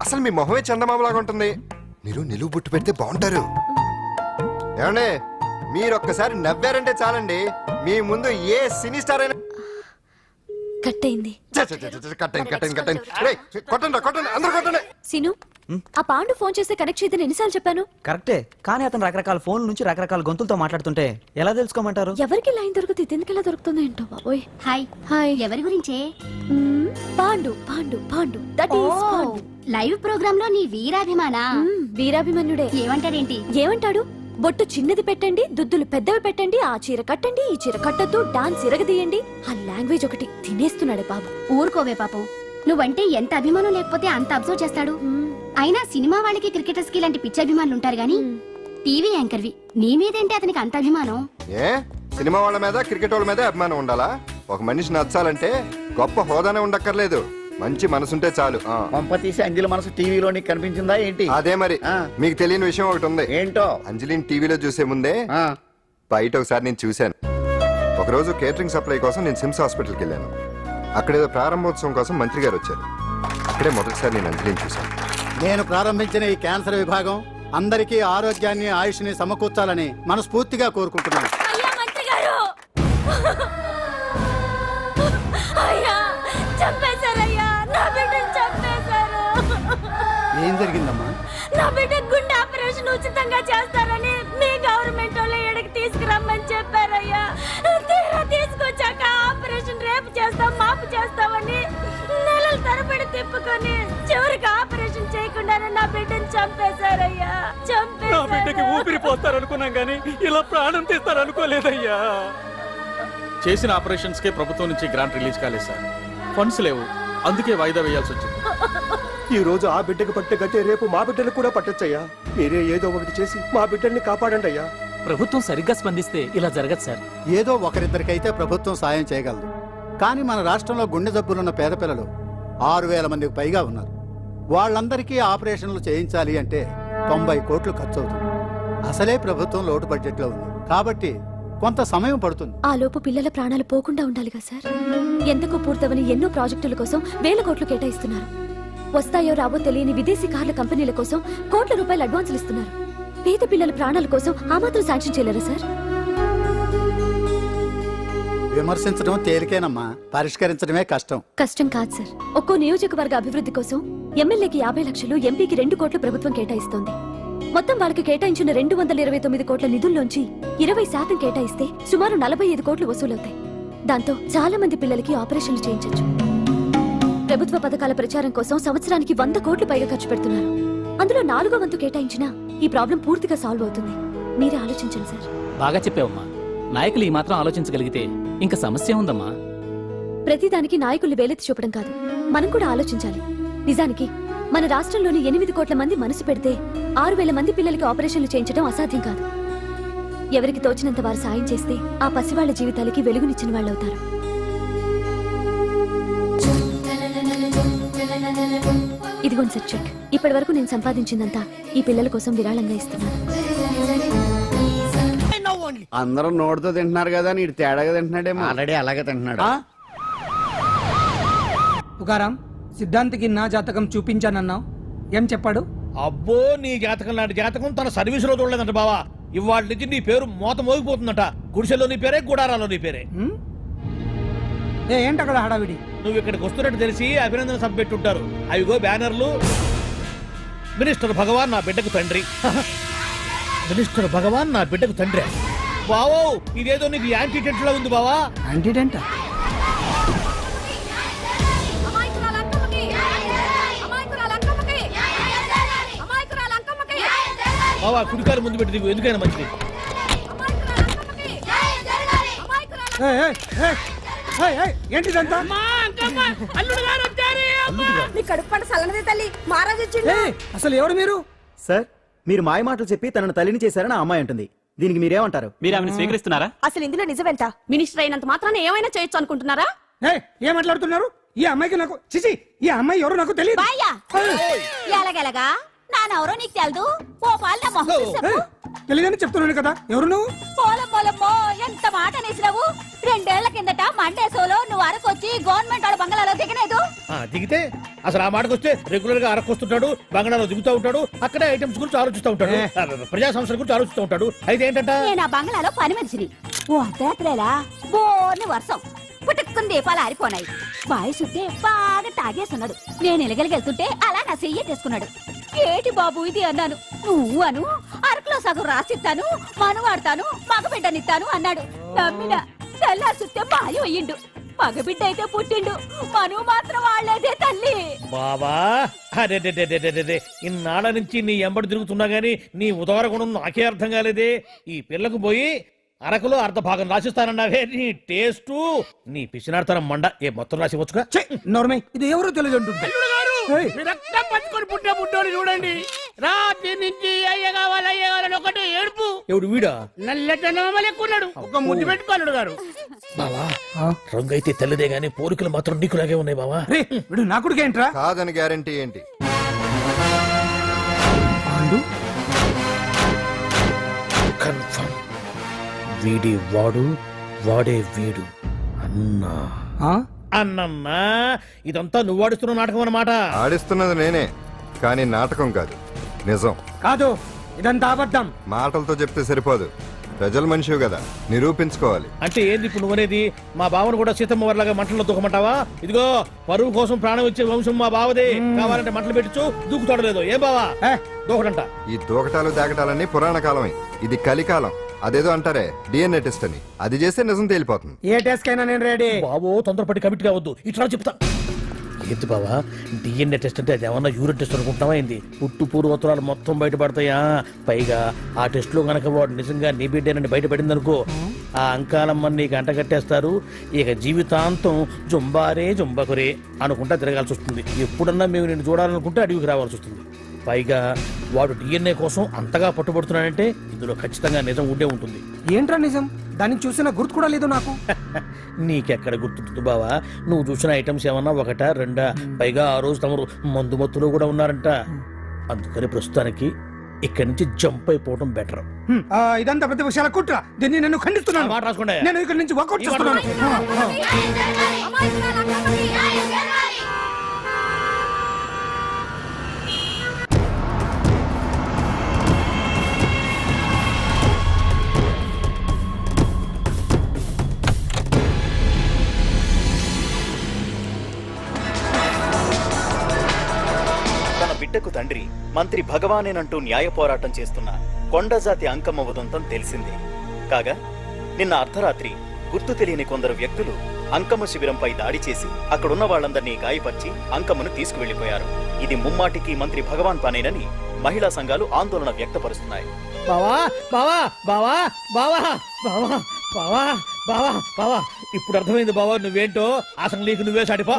అసలు మీ మొహమే చందమామలాగా ఉంటుంది. మీరు నిలువు బొట్టు పెడితే బాగుంటారు. ఏమండి మీరు ఒక్కసారి నవ్వారంటే చాలండి, మీ ముందు ఏ సినీ స్టార్ అయినా కట్ అయింది. కొట్టండి అందరూ కొట్టండి. సిను ఆ పాండు ఫోన్ చేస్తే కనెక్ట్ చేయదని ఎన్నిసార్లు చెప్పాను? కరెక్టే, కానీ అతను రకరకాల ఫోన్ నుంచి రకరకాల గొంతులతో మాట్లాడుతుంటే ఎలా తెలుసుకోమంటారు? ఎవరికి లైన్ దొరుకుతుంది, ఇతనికి ఎలా దొరుకుతుందో ఏంటో బాబోయ్. Hi hi. ఎవరి గురించే? Pandu Pandu Pandu that is Pandu. Live program లో నీ వీరాభిమానా? వీరాభిమన్యుడే. ఏమంటాడేంటి? ఏమంటాడు? బొట్టు చిన్నది పెట్టండి, దుద్దులు పెద్దవి పెట్టండి, ఆ చీర కట్టండి, ఈ చీర కట్టద్దు, డాన్స్ ఇరగదీయండి. ఆ లాంగ్వేజ్ ఒకటి తినేస్తున్నాడే బాబు. ఊరుకోవే పాపం, నువ్వంటే ఎంత అభిమానం లేకపోతే అంత అబ్జర్వ్ చేస్తాడు. అయినా సినిమా వాళ్ళకి క్రికెటర్స్ కి ఇలాంటి పిచ్చి అభిమానులు ఉంటారు గానీ టీవీ యాంకర్వి నీ మీదేంటి అతనికి అంత అభిమానం? ఏ సినిమా వాళ్ళ మీద క్రికెట్ వాళ్ళ మీద అభిమానం ఉండాలా? ఒక మనిషి నచ్చాలంటే గొప్ప హోదానే ఉండక్కర్లేదు, మంచి మనసుంటే చాలు. పంప తీసి అంజలి మనసు టీవీలో నీకు కనిపించిందా ఏంటి? అదే మరి. మీకు తెలియని విషయం ఒకటి ఉంది. ఏంటో? అంజలిని టీవీలో చూసే ముందే బయట ఒకసారి నేను చూశాను. ఒకరోజు కేటరింగ్ సప్లై కోసం నేను సిమ్స్ హాస్పిటల్కి వెళ్ళాను. అక్కడేదో ప్రారంభోత్సవం కోసం మంత్రి గారు వచ్చారు. అక్కడే మొదటిసారి నేను అంజలిని చూశాను. నేను ప్రారంభించిన ఈ క్యాన్సర్ విభాగం అందరికీ ఆరోగ్యాన్ని ఆయుష్ని సమకూర్చాలని మనస్ఫూర్తిగా కోరుకుంటున్నాను. అయ్యా మంత్రి గారు, అయ్యా చంపేశారయ్యా, నా బిడ్డను చంపేశారు. ఏం జరిగిందమ్మా? నా బిడ్డ గుండె ఆపరేషన్ ఉచితంగా చేస్తారని మీ గవర్నమెంట్ వాళ్ళు ఇక్కడికి తీసుకురమ్మని చెప్పారయ్యా. తీరా తీసుకొచ్చాక ఆపరేషన్ రేపు చేస్తాం మాపు చేస్తామని నెలల తరబడి తిప్పుకొని చివరికి ఆపరేషన్ చేయకుండానే నా బిడ్డను చంపేశారయ్యా. నా బిడ్డకి ఊపిరి పోస్తారనుకున్నాం గానీ ఇలా ప్రాణం తీస్తారనుకోలేదయ్యా. చేసిన ఆపరేషన్స్ కే ప్రభుత్వం నుంచి గ్రాంట్ రిలీజ్ కాలేదు సార్. ఫండ్స్ లేవు, అందుకే వాయిదా వేయాల్సి వచ్చింది. ఈ రోజు ఆ బిడ్డకు పట్టే గట్టే రేపు మా బిడ్డలు కూడా పట్టొచ్చయ్యా. మీరే ఏదో ఒకటి చేసి మా బిడ్డల్ని కాపాడండి అయ్యా. ప్రభుత్వం సరిగ్గా స్పందిస్తే ఇలా జరగదు సార్. ఏదో ఒకరిద్దరికైతే ప్రభుత్వం సాయం చేయగలదు, కానీ మన రాష్ట్రంలో గుండె జబ్బులున్న పేద పిల్లలు 6,000 మందికి పైగా ఉన్నారు. వాళ్ళందరికీ ఆపరేషన్లు చేయించాలి అంటే 90 కోట్లు ఖర్చు అవుతుంది. అసలే ప్రభుత్వం లోటు బడ్జెట్లో ఉంది, కాబట్టి కొంత సమయం పడుతుంది. ఆ లోపు పిల్లల ప్రాణాలు పోకుండా ఉండాలిగా సార్. ఎంతకు పూర్తవని ఎన్నో ప్రాజెక్టుల కోసం వేల కోట్లు కేటాయిస్తున్నారు. వస్తాయో రావో తెలియని విదేశీ కార్ల కంపెనీల కోసం కోట్ల రూపాయలు అడ్వాన్సులు ఇస్తున్నారు. పేద పిల్లల ప్రాణాల కోసం ఆ మాత్రం శాంక్షన్ చేయలేరా సార్? విమర్శించడం తేలికేనమ్మా, పరిష్కరించడమే కష్టం. కష్టం కాదు సార్. ఒక్కో నియోజకవర్గ అభివృద్ధి కోసం ఎమ్మెల్యేకి 50 లక్షలు, ఎంపీకి 2 కోట్లు ప్రభుత్వం కేటాయిస్తోంది. మొత్తం వాళ్ళకి కేటాయించిన 229 కోట్ల నిధుల్లోంచి 20% కేటాయిస్తే సుమారు 45 కోట్లు వసూలవుతాయి. దాంతో చాలా మంది పిల్లలకి ఆపరేషన్లు చేయించొచ్చు. ప్రభుత్వ పథకాల ప్రచారం కోసం సంవత్సరానికి 100 కోట్లు పైగా ఖర్చు పెడుతున్నారు. అందులో 4వ వంతు కేటాయించినా ఈ ప్రాబ్లం పూర్తిగా సాల్వ్ అవుతుంది. మీరే ఆలోచించండి సార్. బాగా చెప్పావమ్మా. నాయకులు ఈ మాత్రం ఆలోచించగలిగితే ఇంకా సమస్య ఉందమ్మా. ప్రతిదానికి నాయకుల్ని వేలెత్తి చూపడం కాదు, మనం కూడా ఆలోచించాలి. నిజానికి మన రాష్ట్రంలోని 8 కోట్ల మంది మనసు పెడితే 6,000 మంది పిల్లలకి ఆపరేషన్లు చేయించడం అసాధ్యం కాదు. ఎవరికి తోచినంత వారు సాయం చేస్తే ఆ పసివాళ్ల జీవితాలకి వెలుగునిచ్చిన వాళ్ళవుతారు. ఇదిగోండి సార్ చెక్. ఇప్పటి వరకు నేను సంపాదించిందంతా ఈ పిల్లల కోసం విరాళంగా ఇస్తున్నాను. అందరూ నోటితో తింటున్నారు కదా, నీడు తేడాగా తింటున్నాడేమో. ఆల్రెడీ అలాగే తింటున్నాడు. తుకారాం, సిద్ధాంతికి నా జాతకం చూపించానన్నావు, ఏం చెప్పాడు? అబ్బో నీ జాతకం లాంటి జాతకం తన సర్వీసులో చూడలేదంట బావా. ఇవాళ నుంచి నీ పేరు మోత మోగిపోతుందట. గుడిసెల్లో నీ పేరే, గుడారాలో నీ పేరే. ఏంటి అక్కడ హడావిడి? నువ్వు ఇక్కడికి వస్తున్నట్టు తెలిసి అభినందన సభ పెట్టుంటారు. అవిగో బ్యానర్లు. మినిస్టర్ భగవాన్ నా బిడ్డకు తండ్రి. మినిస్టర్ భగవాన్ నా బిడ్డకు తండ్రి. బావో ఇదేదో నీకు యాంటీటెంట్ లో ఉంది బావా. యాంటీడెంట్ బావా కుడికాలు ముందు పెట్టి దిగు, ఎందుకైనా మంచిది. ఏంటిదంతా? అల్లుడు గారు వచ్చారు. నీ కడుపు పంట సల్లనదే తల్లి మహారాజు వచ్చిండు. అసలు ఎవరు మీరు? సార్ మీరు మాయ మాటలు చెప్పి తనను తల్లిని చేశారని ఆ అమ్మాయి అంటుంది. దీనికి మీరేమంటారు? మీరు ఆమెను స్వీకరిస్తున్నారా? అసలు ఇందులో నిజమేంట? మినిస్టర్ అయినంత మాత్రాన ఏమైనా చేయొచ్చు అనుకుంటున్నారా? ఏం మాట్లాడుతున్నారు? ఈ అమ్మాయికి నాకు చిచి ఈ అమ్మాయి ఎవరు నాకు తెలియదు. బాయ్యా ఎలాగెలగా నానెవరో నీకు తెలదు. ఓ పాలు నా మొహం చూసి చెప్పు. తెలియదని చెప్తున్నాను కదా. ఎవరు నువ్వు? పోలమ్మో ఎంత మాట అనేసినావు. 2 ఏళ్ల కిందట మండే సోలో నువ్వు అరకొచ్చి గవర్నమెంట్ వాళ్ళ బంగ్లాలో దిగలేదు. దిగితే అసలు ఆ మాటకు వస్తే రెగ్యులర్ గా అరకొస్తుంటాడు, బంగాళాలో దిగుతూ ఉంటాడు, అక్కడే ఐటమ్స్ గురించి ఆలోచిస్తూ ఉంటాడు, ప్రజా సంస్థల గురించి ఆలోచిస్తూ ఉంటాడు. అయితే ఏంటంట, నేను ఆ బంగ్లాలో పని మనిషిని. ఓ అర్ధరాత్రేలా బోర్ని వర్షం పుట్టుకుని దీపాలు ఆరిపోనాయి. బాయ్ సుట్టే బాగా తాగేస్తున్నాడు. నేను ఎలగలిగెళ్తుంటే అలా నా చెయ్యి తీసుకున్నాడు. ఏటి బాబు ఇది అన్నాను. నువ్వు అను అరకులో సగం రాసిస్తాను, మనువాడతాను, మగబిడ్డనిస్తాను అన్నాడు. నమ్మిన తెల్లారి సుట్టే బాయం అయ్యిండు. మగబిడ్డ అయితే పుట్టిండు, మనువు మాత్రం వాళ్ళేదే తల్లి. బాబా అరే ఇన్నాళ్ళ నుంచి నీ ఎంబడి తిరుగుతున్నా గానీ నీ ఉదార గుణం నాకే అర్థం కాలేదే. ఈ పిల్లకు పోయి అరకులో అర్ధ భాగం రాసిస్తానన్నావే. నీ టేస్టు నీ పిచ్చినాడతనం మండ. ఏ మొత్తం రాసి వచ్చుగా. నోర్మై ఇది ఎవరు తెలియదు అంటుంటే. అల్లుడు గారు మీ రక్తం పంచుకొని పుట్టే బుడ్డోని చూడండి. రాత్రి నుంచి అయ్య కావాలని ఒకటి ఏడుపు. ఎవడు వీడా? నల్లెక్కున్నాడు. ఒక ముద్దు పెట్టుకో అల్లుడు గారు. బావా రంగు అయితే తెల్లదే గానీ పోలికలు మాత్రం నీకులాగే ఉన్నాయి బావా. వీడు నా కొడుకు ఏంట్రా? కాదని గ్యారంటీ ఏంటి? కన్ఫర్మ్ వీడి వాడు, వాడే వీడు. అన్నా అన్నమ్మా ఇదంతా నువ్వు ఆడిస్తున్న నాటకం అన్నమాట. ఆడిస్తున్నది నేనే, కానీ నాటకం కాదు, నిజం. కాదు ఇదంతా అబద్ధం. మాటలతో చెప్తే సరిపోదు, ప్రజల మనిషివి కదా, నిరూపించుకోవాలి. అంటే ఏంది ఇప్పుడు నువ్వనేది? మా బావను కూడా సీతమ్మ వారిలాగా మంటల్లో దూకమంటావా? ఇదిగో పరువు కోసం ప్రాణం ఇచ్చే వంశం మా బావదే. కావాలంటే మంటలు పెట్టచ్చు, దూకుతాడు లేదు. ఏం బావా దూకడంట? ఈ దూకటాలు దాకటాలన్నీ పురాణ కాలమే, ఇది కలికాలం. అదేదో అంటారే డిఎన్ఏ టెస్ట్ అని, అది చేస్తే నిజం తేలిపోతుంది. ఏ టెస్ట్ కైనా నేను రెడీ. బాబో తొందరపడి కమిట్ కావద్దు, ఇట్లా చెప్తా. ఏంటి బావా డిఎన్ఏ టెస్ట్ అంటే అది ఏమన్నా యూరిన్ టెస్ట్ అనుకుంటావా ఏంది? పుట్టు పూర్వోత్తరాలు మొత్తం బయటపడతాయా? పైగా ఆ టెస్ట్ లో గనక వాడు నిజంగా నీ బిడ్డేనని బయటపడింది అనుకో, ఆ అంకాలమ్మని నీకు అంటగట్టేస్తారు. ఇక జీవితాంతం జుంబారే జుంబకురే అనుకుంటా తిరగాల్సి వస్తుంది. ఎప్పుడన్నా మేము నిన్ను చూడాలనుకుంటే అడవికి రావాల్సి వస్తుంది. పైగా వాడు డిఎన్ఏ కోసం అంతగా పట్టుబడుతున్నాడంటే ఇందులో ఖచ్చితంగా నిజం ఉండే ఉంటుంది. ఏంట్రా నిజం? దాన్ని చూసిన గుర్తు కూడా లేదు నాకు. నీకెక్కడ గుర్తుంటుంది బావా? నువ్వు చూసిన ఐటమ్స్ ఏమన్నా ఒకటా రెండా? పైగా ఆ రోజు తమరు మందు మత్తులో కూడా ఉన్నారంట. అందుకని ప్రస్తుతానికి ఇక్కడి నుంచి జంప్ అయిపోవడం బెటర్. ఇదంతా పెద్ద విషయాల కుట్ర. దీన్ని నేను ఖండిస్తున్నాను. మాట రాసుకోండి. నేను ఇక్కడి నుంచి వర్కౌట్ చేస్తున్నాను. బిడ్డకు తండ్రి మంత్రి భగవానేనంటూ న్యాయ పోరాటం చేస్తున్న కొండజాతి అంకమ్మ ఉదంతం తెలిసిందే. కాగా నిన్న అర్ధరాత్రి గుర్తు తెలియని కొందరు వ్యక్తులు అంకమ్మ శిబిరంపై దాడి చేసి అక్కడున్న వాళ్ళందరినీ గాయపరిచి అంకమ్మను తీసుకువెళ్లిపోయారు. ఇది ముమ్మాటికి మంత్రి భగవాన్ పనేనని మహిళా సంఘాలు ఆందోళన వ్యక్తపరుస్తున్నాయి. బావా బావా బావా బావా బావా బావా బావా బావా ఇప్పుడు అర్థమైంది బావా నువ్వేంటో. అసలు నీకు నువ్వే సాటిపో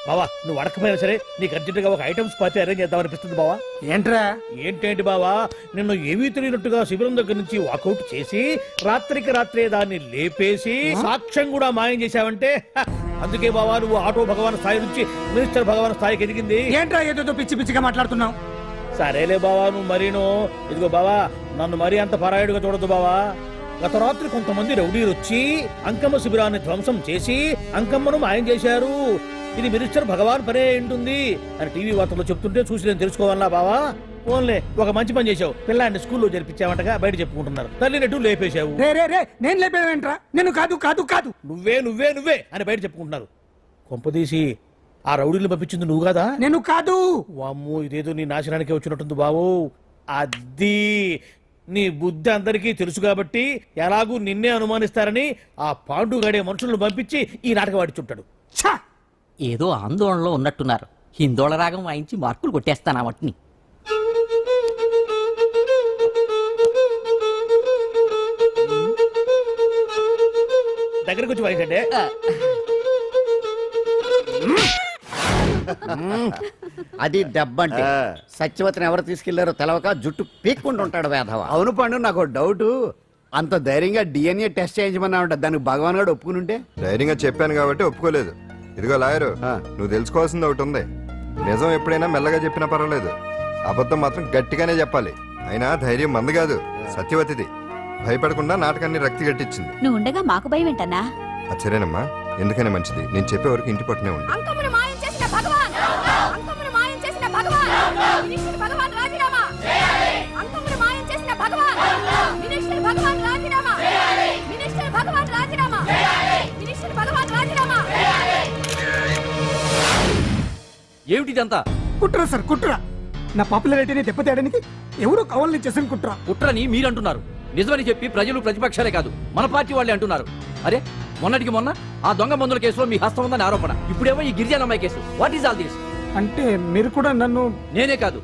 బావా. నువ్వు అడకపోయినా సరే నీకు అర్జెంటుగా ఒక ఐటమ్స్ పార్టీ అరేంజ్ చేద్దామనిపిస్తుంది బావా. ఏంట్రా? ఏంటేంటి బావా, నిన్ను ఏమీ తెలియనట్టుగా శిబిరం దగ్గర నుంచి వాకౌట్ చేసి రాత్రికి రాత్రే దాన్ని లేపేసి సాక్ష్యం కూడా మాయం చేశావంటే అందుకే బావా నువ్వు ఆటో భగవాన్ స్థాయి నుంచి మినిస్టర్ భగవాన్ స్థాయికి ఎదిగింది. ఏంట్రా ఏదో పిచ్చి పిచ్చిగా మాట్లాడుతున్నావు? సరేలే బావా నువ్వు మరీను. ఇదిగో బావా నన్ను మరీ అంత పరాయుడుగా చూడద్దు బావా. గత రాత్రి కొంతమంది రౌడీలు వచ్చి అంకమ్మ శిబిరాన్ని ధ్వంసం చేసి అంకమ్మను మాయం చేశారు. ఇది మినిస్టర్ భగవాన్ పనే ఉంటుంది అని టీవీ వార్తల్లో చెప్తుంటే చూసి నేను తెలుసుకోవాలా బావా. ఫోన్లే ఒక మంచి పని చేసావు. పిల్లాన్ని స్కూల్లో జరిపించావంటగా బయట చెప్పుకుంటున్నారు. తల్లినట్టు లేపేశావు. రే రే రే నేను లేపేవేంట్రా? నేను కాదు కాదు కాదు. నువ్వే నువ్వే నువ్వే అని బయట చెప్పుకుంటున్నారు. కొంపదీసి ఆ రౌడీలు పంపించింది నువ్వు కాదా? నేను కాదు. వామ్మో, ఇదేదో నీ నాశనానికి వచ్చినట్టుంది బావు. అది నీ బుద్ధి అందరికీ తెలుసు కాబట్టి ఎలాగూ నిన్నే అనుమానిస్తారని ఆ పాండుగాడే మనుషులను పంపించి ఈ నాటకం ఆడిచుంటాడు. ఛా! ఏదో ఆందోళనలో ఉన్నట్టున్నారు. హిందోళ రాగం వాయించి మార్కులు కొట్టేస్తాను ఆ మట్టిని. దగ్గరకు వచ్చి వాయించండి. అది దెబ్బంటే సత్యవతిని ఎవరు తీసుకెళ్లారో తెలవక జుట్టు పీక్కుంటూ ఉంటాడు వేధవ. అవును పండు, నాకు డౌట్. అంత ధైర్యంగా డిఎన్ఏ టెస్ట్ చేయించమన్నా ఉంటా, దానికి భగవాన్ గారు ఒప్పుకుని ఉంటే. ధైర్యంగా చెప్పాను కాబట్టి ఒప్పుకోలేదు. ఇదిగో లాయరు, నువ్వు తెలుసుకోవాల్సింది ఒకటి ఉంది. నిజం ఎప్పుడైనా మెల్లగా చెప్పినా పర్వాలేదు, అబద్ధం మాత్రం గట్టిగానే చెప్పాలి. అయినా ధైర్యం మంది కాదు, సత్యవతిది. భయపడకుండా నాటకాన్ని రక్తి గట్టించింది. నువ్వు ఉండగా మాకు భయం ఏంటన్నా? ఆశ్చర్యనమ్మా, ఎందుకనే మంచిది. నేను చెప్పే వరకు ఇంటి పట్టునే ఉంది. అంకమును మాయం చేసిన భగవాన్! అంకమును మాయం చేసిన భగవాన్! మినిస్టర్ భగవాన్ రాజీనామా! అంకమును మాయం చేసిన భగవాన్! మినిస్టర్ భగవాన్ రాజీనామా! మినిస్టర్ భగవాన్ రాజీనామా! మినిస్టర్ భగవాన్ రాజీనామా! ఏమిటిదంతా? కుట్ర సార్, కుట్ర. నా పాపులారిటీని దెబ్బతేయడానికి ఎవరో కవల్ని చేసిన కుట్ర. కుట్రని మీరంటున్నారు. నిజమని చెప్పి ప్రజలు ప్రతిపక్షాలే కాదు మన పార్టీ వాళ్ళే అంటున్నారు. అరే, మొన్నటికి మొన్న ఆ దొంగ మందుల కేసులో మీ హస్తం ఉందని ఆరోపణ. ఇప్పుడేమో ఈ గిరిజనమ్మాయి కేసు. What is all this? అంటే మీరు కూడా నన్ను... నేనే కాదు,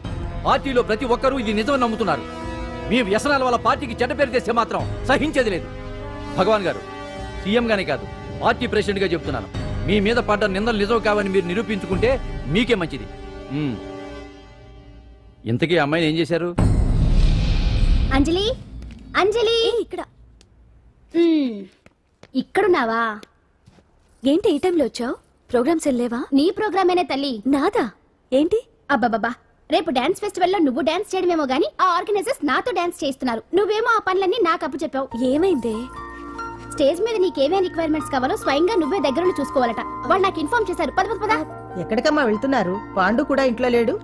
పార్టీలో ప్రతి ఒక్కరూ ఇది నిజమని నమ్ముతున్నారు. మీ వ్యసనాల వల్ల పార్టీకి చెడ్డ పేరు తెస్తే మాత్రం సహించేది లేదు. భగవాన్ గారు, సీఎం గానే కాదు, పార్టీ ప్రెసిడెంట్ గా చెప్తున్నాను. మీ మీద పడ్డ నిందలు నిజం కావని మీరు నిరూపించుకుంటే మీకే మంచిది. ఇంతకీ అమ్మాయిని ఏం చేశారు? అంజలి, అంజలి, ఇక్కడ ఇక్కడున్నావా? ఏంటి ఈ టైంలో వచ్చావు? ప్రోగ్రామ్స్ వెళ్ళేవా? నీ ప్రోగ్రామేనే తల్లి. నాదా? ఏంటి? అబ్బాబాబా, రేపు డాన్స్ ఫెస్టివల్ లో నువ్వు డాన్స్ చేయడమేమో గానీ ఆ ఆర్గనైజర్స్ నాతో డాన్స్ చేయిస్తున్నారు. నువ్వేమో ఆ పనులన్నీ నాకు అప్పు చెప్పావు. ఏమైందే? స్టేజ్ మీద నీకేమేం రిక్వైర్మెంట్స్ కావాలో స్వయంగా నువ్వే దగ్గరుండి చూసుకోవాలట. వాళ్ళు నాకు ఇన్ఫార్మ్ చేశారు. పద పద. ఎక్కడికమ్మా వెళ్తున్నారు? పాండు కూడా ఇంట్లో లేడు.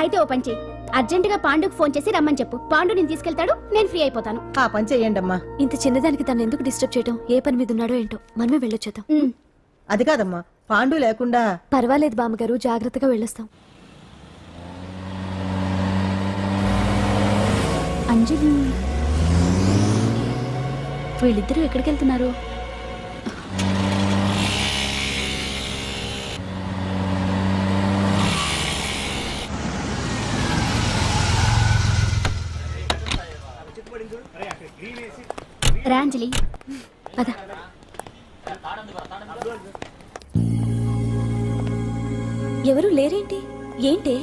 అయితే ఓ పని చెయ్యి, అర్జెంట్ గా పాండుకు ఫోన్ చేసి రమ్మని చెప్పు. పాండు నేను తీసుకెళ్తాడు, నేను ఫ్రీ అయిపోతాను. ఆ పని చెయ్యండి అమ్మా. ఇంత చిన్నదానికి తను ఎందుకు డిస్టర్బ్ చేయడం? ఏ పని మీద ఉన్నాడో ఏంటో, మనమే వెళ్ళొచ్చేద్దాం. అది కాదమ్మా, పాండు లేకుండా... పర్వాలేదు బామ్మగారు, జాగ్రత్తగా వెళ్ళొస్తాం. అంజలి, వీళ్ళిద్దరూ ఎక్కడికి వెళ్తున్నారు? రాంజలి, పద. ఎవరు లేరేంటి? ఏంటి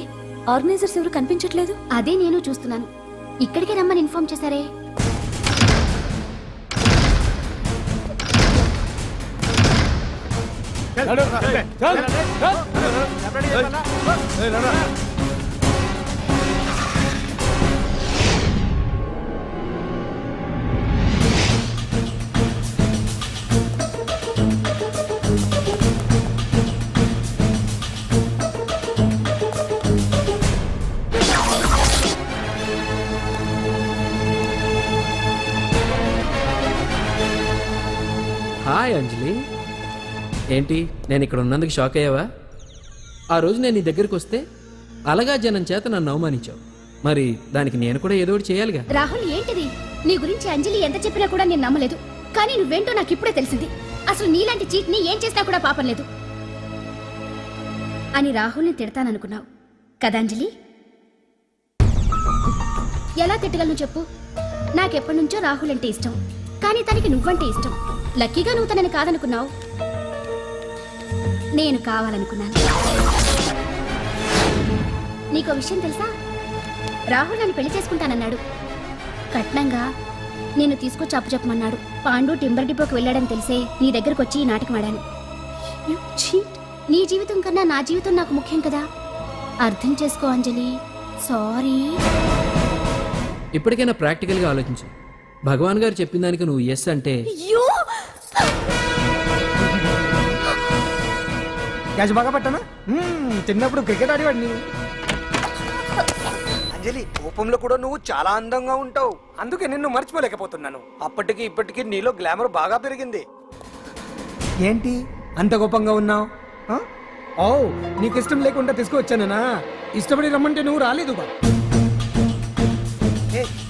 ఆర్గనైజర్స్ ఎవరు కనిపించట్లేదు? అదే నేను చూస్తున్నాను. ఇక్కడికే రమ్మని ఇన్ఫార్మ్ చేశారే. హాయ్ అంజలి, ఏంటి నేను ఇక్కడ ఉన్నందుకు షాక్ అయ్యావా? ఆ రోజు నేను నీ దగ్గరికి వస్తే అలగా జనం చేత నన్ను అవమానించావు. మరి దానికి నేను కూడా ఏదో ఒకటి చేయాలిగా. రాహుల్, ఏంటిది? నీ గురించి అంజలి ఎంత చెప్పినా కూడా నేను నమ్మలేదు. కానీ నువ్వేంటో నాకు ఇప్పుడే తెలిసింది. అసలు నీలాంటి చీట్ ని ఏం చేసినా కూడా పాపం లేదు అని రాహుల్ని తిడతాననుకున్నావు కదా అంజలి? ఎలా తిట్టగలను చెప్పు? నాకెప్పటి నుంచో రాహుల్ అంటే ఇష్టం, కానీ తనకి నువ్వంటే ఇష్టం. లక్కీగా నువ్వు తనని కాదనుకున్నావు, నేను కావాలనుకున్నాను. నీకో విషయం తెలుసా? రాహుల్ నన్ను పెళ్లి చేసుకుంటానన్నాడు. కట్నంగా నేను తీసుకొచ్చి అప్పు చెప్పమన్నాడు. పాండు టింబర్ డిపోకి వెళ్ళాడని తెలిసే నీ దగ్గరకు వచ్చి ఈ నాటకం ఆడాను. నీ జీవితం కన్నా నా జీవితం నాకు ముఖ్యం కదా, అర్థం చేసుకో అంజలి. సారీ. ఇప్పటికైనా ప్రాక్టికల్ గా ఆలోచించు. భగవాన్ గారు చెప్పిన దానికి నువ్వు ఎస్ అంటే... క్యాచ్ బాగా పట్టానా? చిన్నప్పుడు క్రికెట్ ఆడేవాడిని. అంజలి కోపంలో కూడా నువ్వు చాలా అందంగా ఉంటావు, అందుకే నిన్ను మర్చిపోలేకపోతున్నాను. అప్పటికి ఇప్పటికి నీలో గ్లామర్ బాగా పెరిగింది. ఏంటి అంత కోపంగా ఉన్నావు? ఓ, నీకు ఇష్టం లేకుండా తీసుకువచ్చానా? ఇష్టపడి రమ్మంటే నువ్వు రాలేదు.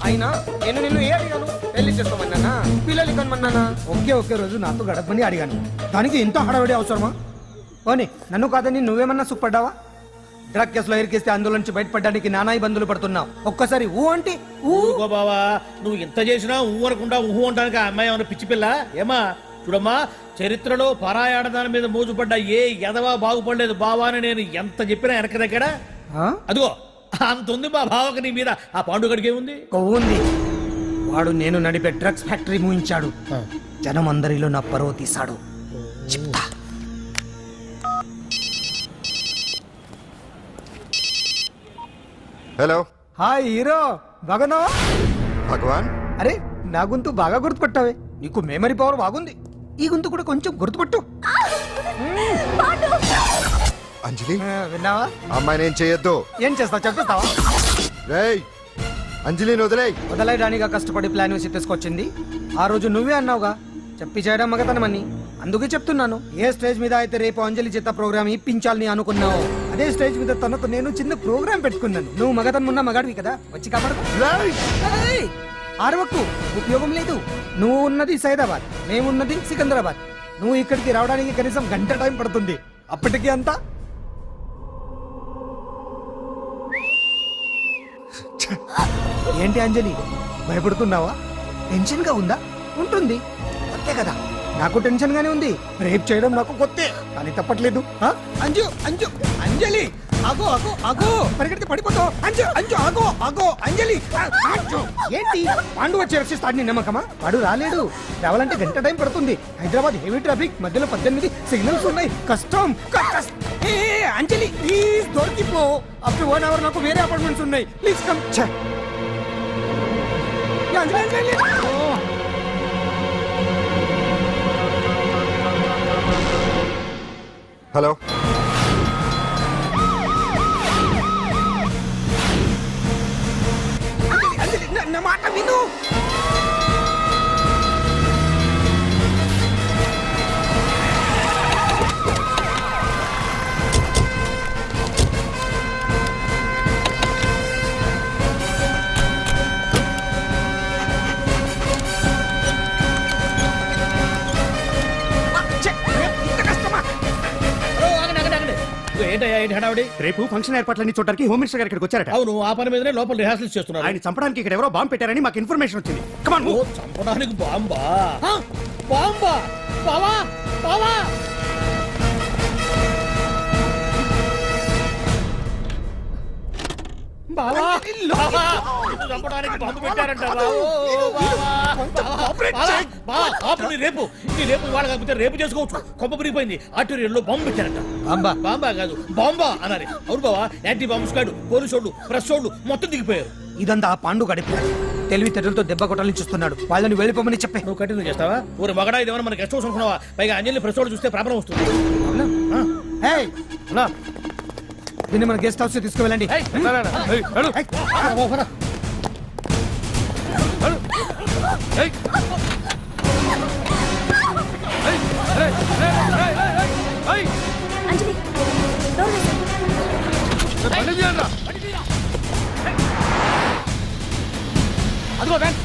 అయినా నేను నిన్ను ఏ అడిగాను? పెళ్లి చేసుకోమన్నానా, పిల్లలు కనమన్నానా? ఒకే రోజు నాతో గడపని అడిగాను, దానికి ఇంత హడావిడి అవసరమా? ఓని నన్ను కాదని నువ్వేమన్నా సుఖపడ్డావా? డ్రగ్ కేసులో ఇరికిస్తే అందులో నుంచి బయటపడడానికి నానా ఇబ్బందులు పడుతున్నావు. ఒక్కసారి ఊ అంటే ఊరుకో బావా, నువ్వు ఇంత చేసినా ఊ అనకుండా ఊహు అంటానికి ఆ అమ్మాయి ఏమైనా పిచ్చి పిల్ల ఏమా? చూడమ్మా, చరిత్రలో పరాయాడదాని మీద మోజుపడ్డ ఏ ఎదవా బాగుపడలేదు బావా అని నేను ఎంత చెప్పినా వెనక దగ్గర అదిగో అంత ఉంది మా బావకి నీ మీద. ఆ పాండుగడికి ఏముంది? ఉంది. వాడు నేను నడిపే డ్రగ్స్ ఫ్యాక్టరీ మూయించాడు, జనం అందరిలో నా పరువు తీశాడు. చెప్తా. హలో హాయ్ హీరో, బాగున్నావా? భగవాన్, అరే నా గొంతు బాగా గుర్తుపట్టావే, నీకు మెమరీ పవర్ బాగుంది. ఈ గొంతు కూడా కొంచెం గుర్తుపట్టు. అంజలి విన్నావా? అమ్మాయి నేను చేయొద్దు. ఏం చేస్తావు చెప్పేస్తావా? రేయ్ అంజలిని వదిలేయ్. వదలైడానిగా కష్టపడి ప్లాన్ వేసి తీసుకొచ్చింది. ఆ రోజు నువ్వే అన్నావుగా చెప్పి చేయడం మగతనమని, అందుకే చెప్తున్నాను. ఏ స్టేజ్ మీద అయితే రేపు అంజలి చేత ప్రోగ్రామ్ ఇప్పించాలని అనుకున్నావు, అదే స్టేజ్ మీద తనకు నేను చిన్న ప్రోగ్రామ్ పెట్టుకున్నాను. నువ్వు మగతనం ఉన్న మగాడివి కదా, వచ్చి కాపాడు. ఆరవకు, ఉపయోగం లేదు. నువ్వు ఉన్నది సైదాబాద్, మేమున్నది సికింద్రాబాద్. నువ్వు ఇక్కడికి రావడానికి కనీసం గంట టైం పడుతుంది. అప్పటికి అంతా ఏంటి అంజలి, భయపడుతున్నావా? టెన్షన్ గా ఉందా? ఉంటుంది, అంతే కదా. నాకు టెన్షన్ గానే ఉంది. రేప్ చేయడం నాకు కొత్తే, కానీ తప్పట్లేదు. అంజు అంజు అంజలి ఆగో ఆగో ఆగో, పరిగెడితే పడిపోతావు. అంజు అంజు ఆగో ఆగో అంజలి. అంజు ఏంటి పాండు వచ్చి రక్షిస్తాడు నీ నమ్మకమా? వాడు రాలేడు, రావాలంటే గంట టైం పడుతుంది. హైదరాబాద్ హెవీ ట్రాఫిక్, మధ్యలో 18 సిగ్నల్స్ ఉన్నాయి, కష్టం. అంజలి ప్లీజ్ దొరికిపో. అప్పుడు 1 అవర్ నాకు వేరే అపార్ట్మెంట్స్ ఉన్నాయి, ప్లీజ్ కమ్. అంజలి హలో నా మాట విను. ఏంటయ్యా ఏంటి హడావుడి? రేపు ఫంక్షన్ ఏర్పాట్లన్నీ చూడడానికి హోమ్ మినిస్టర్ గారు ఇక్కడికి వచ్చారట. అవును, ఆ పని మీదనే లోపల రిహార్సల్స్ చేస్తున్నారు. ఆయన చంపడానికి ఇక్కడ ఎవరో బాంబు పెట్టారని మాకు ఇన్ఫర్మేషన్ వచ్చింది. కమాన్ ఓ, చంపడానికి బాంబా? బాంబా? బావా బావా బావా, బావా, నిన్ను చంపడానికి బాంబు పెట్టారంట. రేపు ఇవాళ కాకపోతే రేపు చేసుకోవచ్చు. కొమ్మ పిరిగిపోయింది. ఆర్టీరియల్లో బాంబు పెట్టారంట. బాంబా? బాంబా కాదు, బాంబా అన్నారు. అవును బావా, యాంటీ బాంబు స్క్వాడ్, పోలీసు వాళ్ళు, ప్రెస్ వాళ్ళు మొత్తం దిగిపోయారు. ఇదంతా ఆ పాండు గడిపి తెలివితేటలతో దెబ్బ కొట్టాలని చూస్తున్నాడు. వాళ్ళని వెళ్ళిపోమని చెప్పే. నువ్వు కంటిన్యూ చేస్తావా? ఊరు మగడా ఇదేమన్నా మన గెస్ట్ హౌస్ అనుకున్నావా? పైగా అంజలి ప్రెస్ వాళ్ళు చూస్తే ప్రాబ్లం వస్తుంది. దీన్ని మన గెస్ట్ హౌస్ తీసుకువెళ్ళండి. అంజలి డోర్ వేసేయ్. అదిగో బ్యాంక్.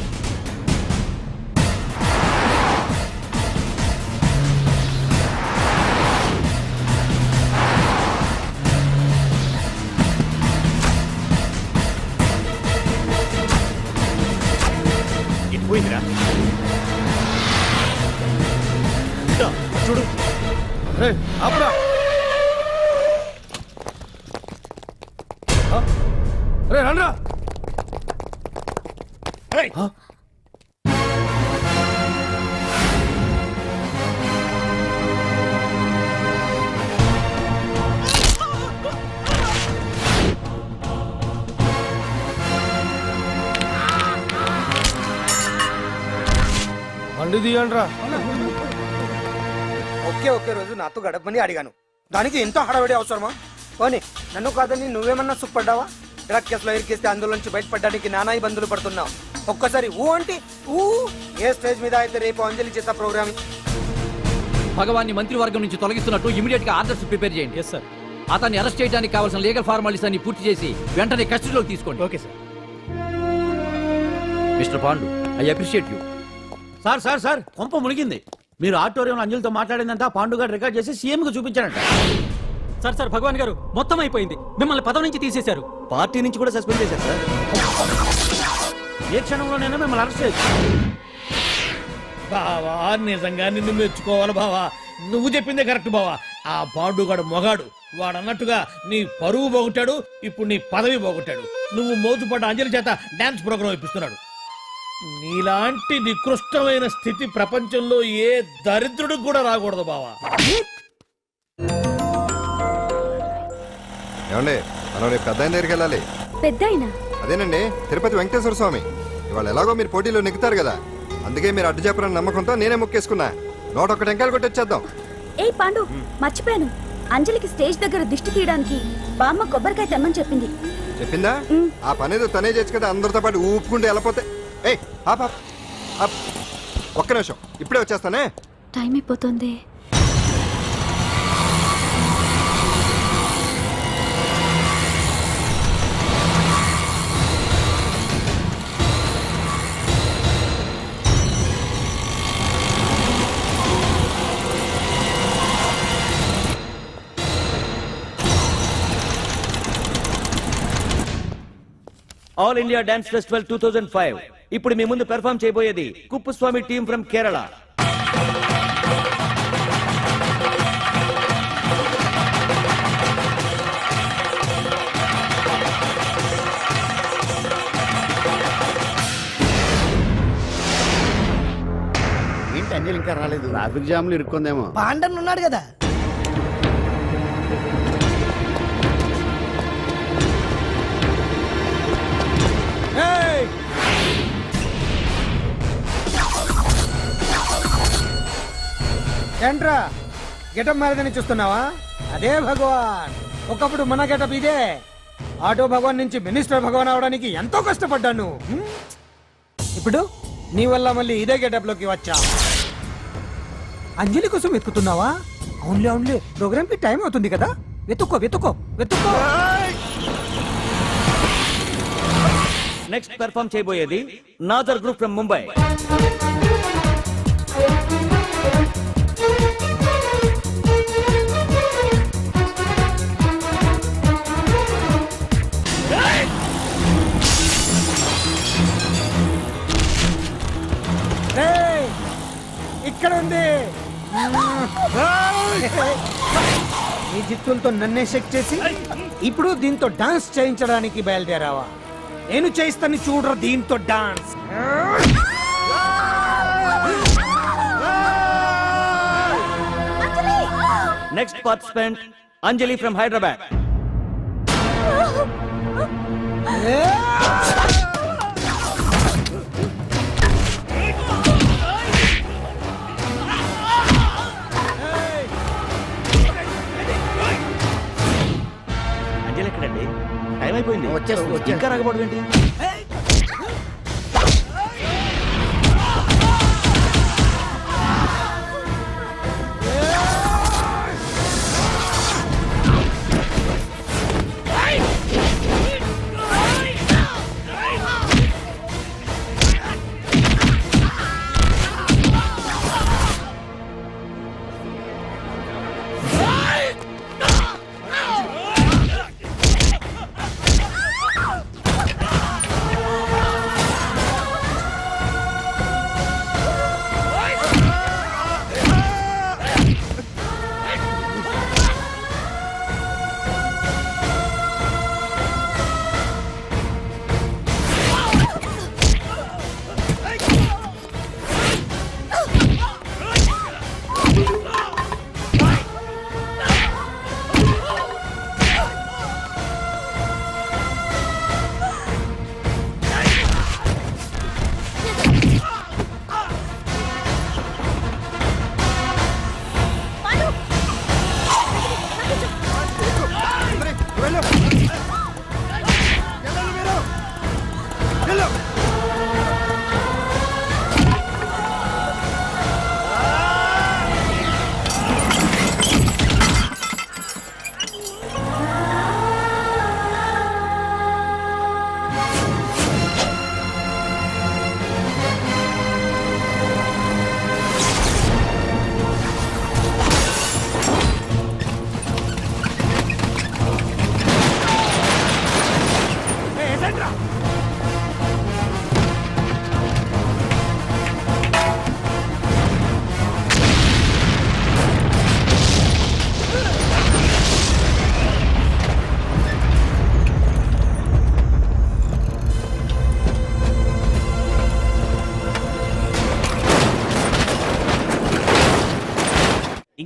ఇటు పోయిందిరా, చూడు. ఆపురా. రే రండ్రా. బండి తీయండ్రా. ఒకే రోజు నాతో గడపని అడిగాను, దానికి ఎంతో హడావిడి అవసరమా? పోనీ నన్ను కాదని నువ్వేమన్నా సుఖపడ్డావా? డ్రగ్ కేసులో ఇరికిస్తే అందులో నుంచి బయటపడడానికి నానా ఇబ్బందులు పడుతున్నాం. ఒక్కసారి ఊ అంటే ఊ. ఏ స్టేజ్ మీద అయితే రేపు అంజలి చేత ప్రోగ్రామ్. భగవాన్ని మంత్రివర్గం నుంచి తొలగిస్తున్నట్టు ఇమీడియట్ గా ఆర్డర్స్ ప్రిపేర్ చేయండి. Yes sir. అతన్ని అరెస్ట్ చేయడానికి కావాల్సిన లీగల్ ఫార్మాలిటీస్ అన్ని పూర్తి చేసి వెంటనే కస్టడీలోకి తీసుకోండి. Okay sir. Mister Pandu, I appreciate you. Sir sir sir కొంప మునిగింది. మీరు ఆడిటోరియంలో అంజలితో మాట్లాడిందంట పాండు గారు రికార్డ్ చేసి సీఎం కు చూపించారంట. సార్ సార్ భగవాన్ గారు మొత్తం అయిపోయింది. మిమ్మల్ని పదవి నుంచి తీసేశారు. పార్టీ నుంచి కూడా సస్పెండ్ చేశారు సార్. ఏ క్షణంలోనైనా మిమ్మల్ని అరెస్ట్ చేయొచ్చు. బావా నిజంగా నిన్ను మెచ్చుకోవాలి బావా. నువ్వు చెప్పిందే కరెక్ట్ బావా. ఆ పాండుగాడు మొగాడు. వాడు అన్నట్టుగా నీ పరువు పోగొట్టాడు, ఇప్పుడు నీ పదవి పోగొట్టాడు. నువ్వు మోజుపడ్డ అంజలి చేత డాన్స్ ప్రోగ్రాం ఇప్పిస్తున్నాడు. నీలాంటి నికృష్టమైన స్థితి ప్రపంచంలో ఏ దరిద్రుడికి కూడా రాకూడదు బావా. ఏమండి మనం రేపు పెద్ద ఆయన దగ్గరికి వెళ్ళాలి. పెద్దాయన అదేనండి తిరుపతి వెంకటేశ్వర స్వామి. ఇవాళ ఎలాగో మీరు పోటీలో నెగ్గుతారు కదా, అందుకే మీరు అడ్డు చెప్పరని నమ్మకంతో నేనే మొక్కేసుకున్నా. 101 టెంకాయలు కొట్టొచ్చేద్దాం. ఏ పాండు మర్చిపోయాను. అంజలికి స్టేజ్ దగ్గర దిష్టి తీయడానికి బామ్మ కొబ్బరికాయ తెమ్మని చెప్పింది. చెప్పిందా? ఆ పనేదో తనే చేయొచ్చు కదా, అందరితో పాటు ఊపుకుంటూ వెళ్ళపోతే. ఏయ్ ఒక్క నిమిషం, ఇప్పుడే వచ్చేస్తానే. టైం అయిపోతుంది. All India dance festival 2005. ఇప్పుడు మీ ముందు పెర్ఫార్మ్ చేయబోయేది కుప్పుస్వామి టీమ్ ఫ్రమ్ కేరళ. ఏంటి అంజలి ఇంకా రాలేదు? ట్రాఫిక్ జామ్లు ఇరుక్కుందేమో. పాండన్ ఉన్నాడు కదా. ఏంట్రా గెటప్ మారదని చూస్తున్నావా? అదే భగవాన్. ఒకప్పుడు మన గెటప్ ఇదే. ఆటో భగవాన్ నుంచి మినిస్టర్ భగవాన్ అవడానికి ఎంతో కష్టపడ్డాను. ఇప్పుడు నీ వల్ల మళ్ళీ ఇదే గెటప్ లోకి వచ్చా. అంజలి కోసం వెతుకుతున్నావా? అవునులే అవునులే, ప్రోగ్రామ్ కి టైం అవుతుంది కదా. వెతుక్కో వెతుక్కో వెతుక్కో. నెక్స్ట్ పెర్ఫార్మ్ చేయబోయేది నాజర్ గ్రూప్ ఫ్రమ్ ముంబై. ఇక్కడ ఉంది. ఈ జిత్తులతో నన్నే చెక్ చేసి ఇప్పుడు దీంతో డాన్స్ చేయించడానికి బయలుదేరావా? నేను చేయిస్తాను చూడరు దీంతో dance. Next participant Anjali from Hyderabad. Anjali ఎక్కడండి? టైం అయిపోయింది. వచ్చేస్తుంది. ఇంకా రాకపోవడం ఏంటి?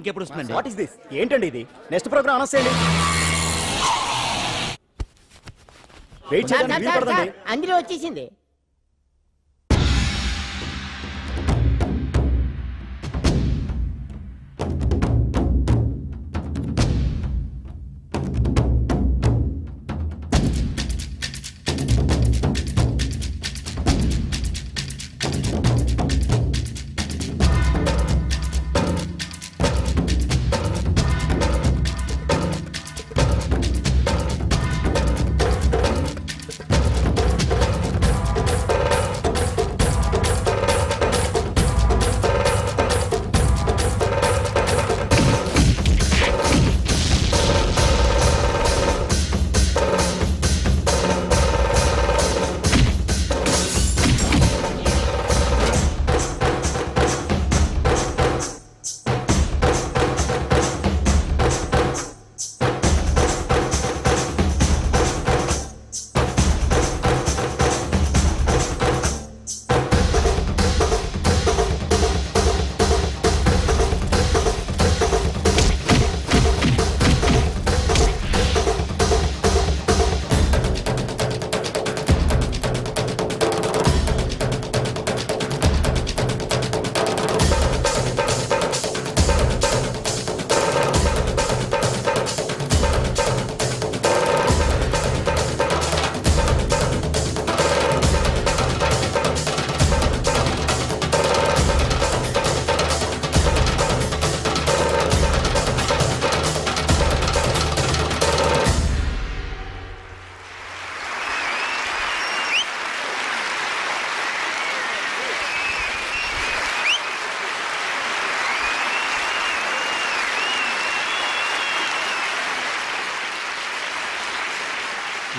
ఇంకెప్పుడు వస్తుందండి? What is this? ఏంటండి ఇది? నెక్స్ట్ ప్రోగ్రామ్ అనౌన్స్ చేయండి. వెయిట్ సార్, చేయడానికి సార్, వీలు పడదండి. సార్, అందులో వచ్చేసింది.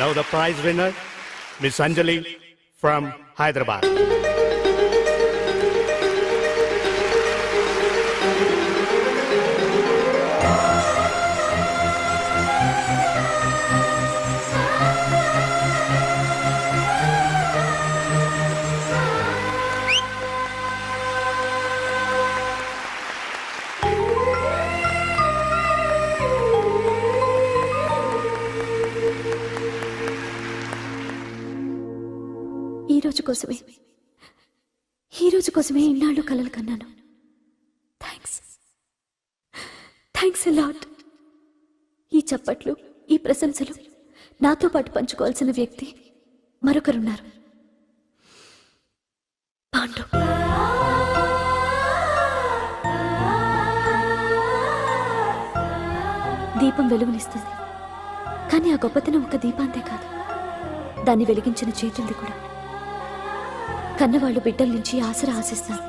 Now the prize winner, Miss Anjali from Hyderabad. ఈ రోజు కోసమే ఇన్నాళ్ళు కలలు కన్నాను. Thanks a lot. ఈ చప్పట్లు, ఈ ప్రశంసలు నాతో పాటు పంచుకోవాల్సిన వ్యక్తి మరొకరున్నారు. పాండు. దీపం వెలుగునిస్తుంది, కానీ ఆ గొప్పతనం ఒక దీపాంతే కాదు, దాన్ని వెలిగించిన చేతులది కూడా. కన్నవాళ్లు బిడ్డల నుంచి ఆసరా ఆశిస్తారు,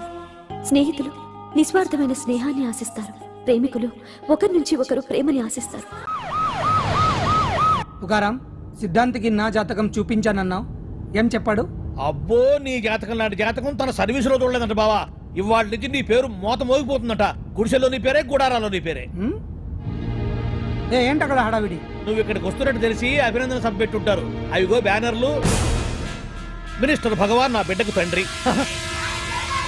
స్నేహితులు నిస్వార్థమైన స్నేహాన్ని ఆశిస్తారు, ప్రేమికులు ఒకరి నుంచి ఒకరు ప్రేమని ఆశిస్తారు. తుకారాం, సిద్ధాంతికి నా జాతకం చూపించానన్నావు, ఏం చెప్పాడు? అబ్బో, నీ జాతకం లాంటి జాతకం తన సర్వీసులో చూడలేదంట బావా. ఇవాళ నుంచి నీ పేరు మోత మోగిపోతుందట. గుడిసెలో నీ పేరే, గుడారాలో నీ పేరే. ఏంటి అక్కడ హడావిడి? నువ్వు ఇక్కడికి వస్తున్నట్టు తెలిసి అభినందన సభ పెట్టుంటారు. అవిగో బ్యానర్లు. మినిస్టర్ భగవాన్ నా బిడ్డకు తండ్రి.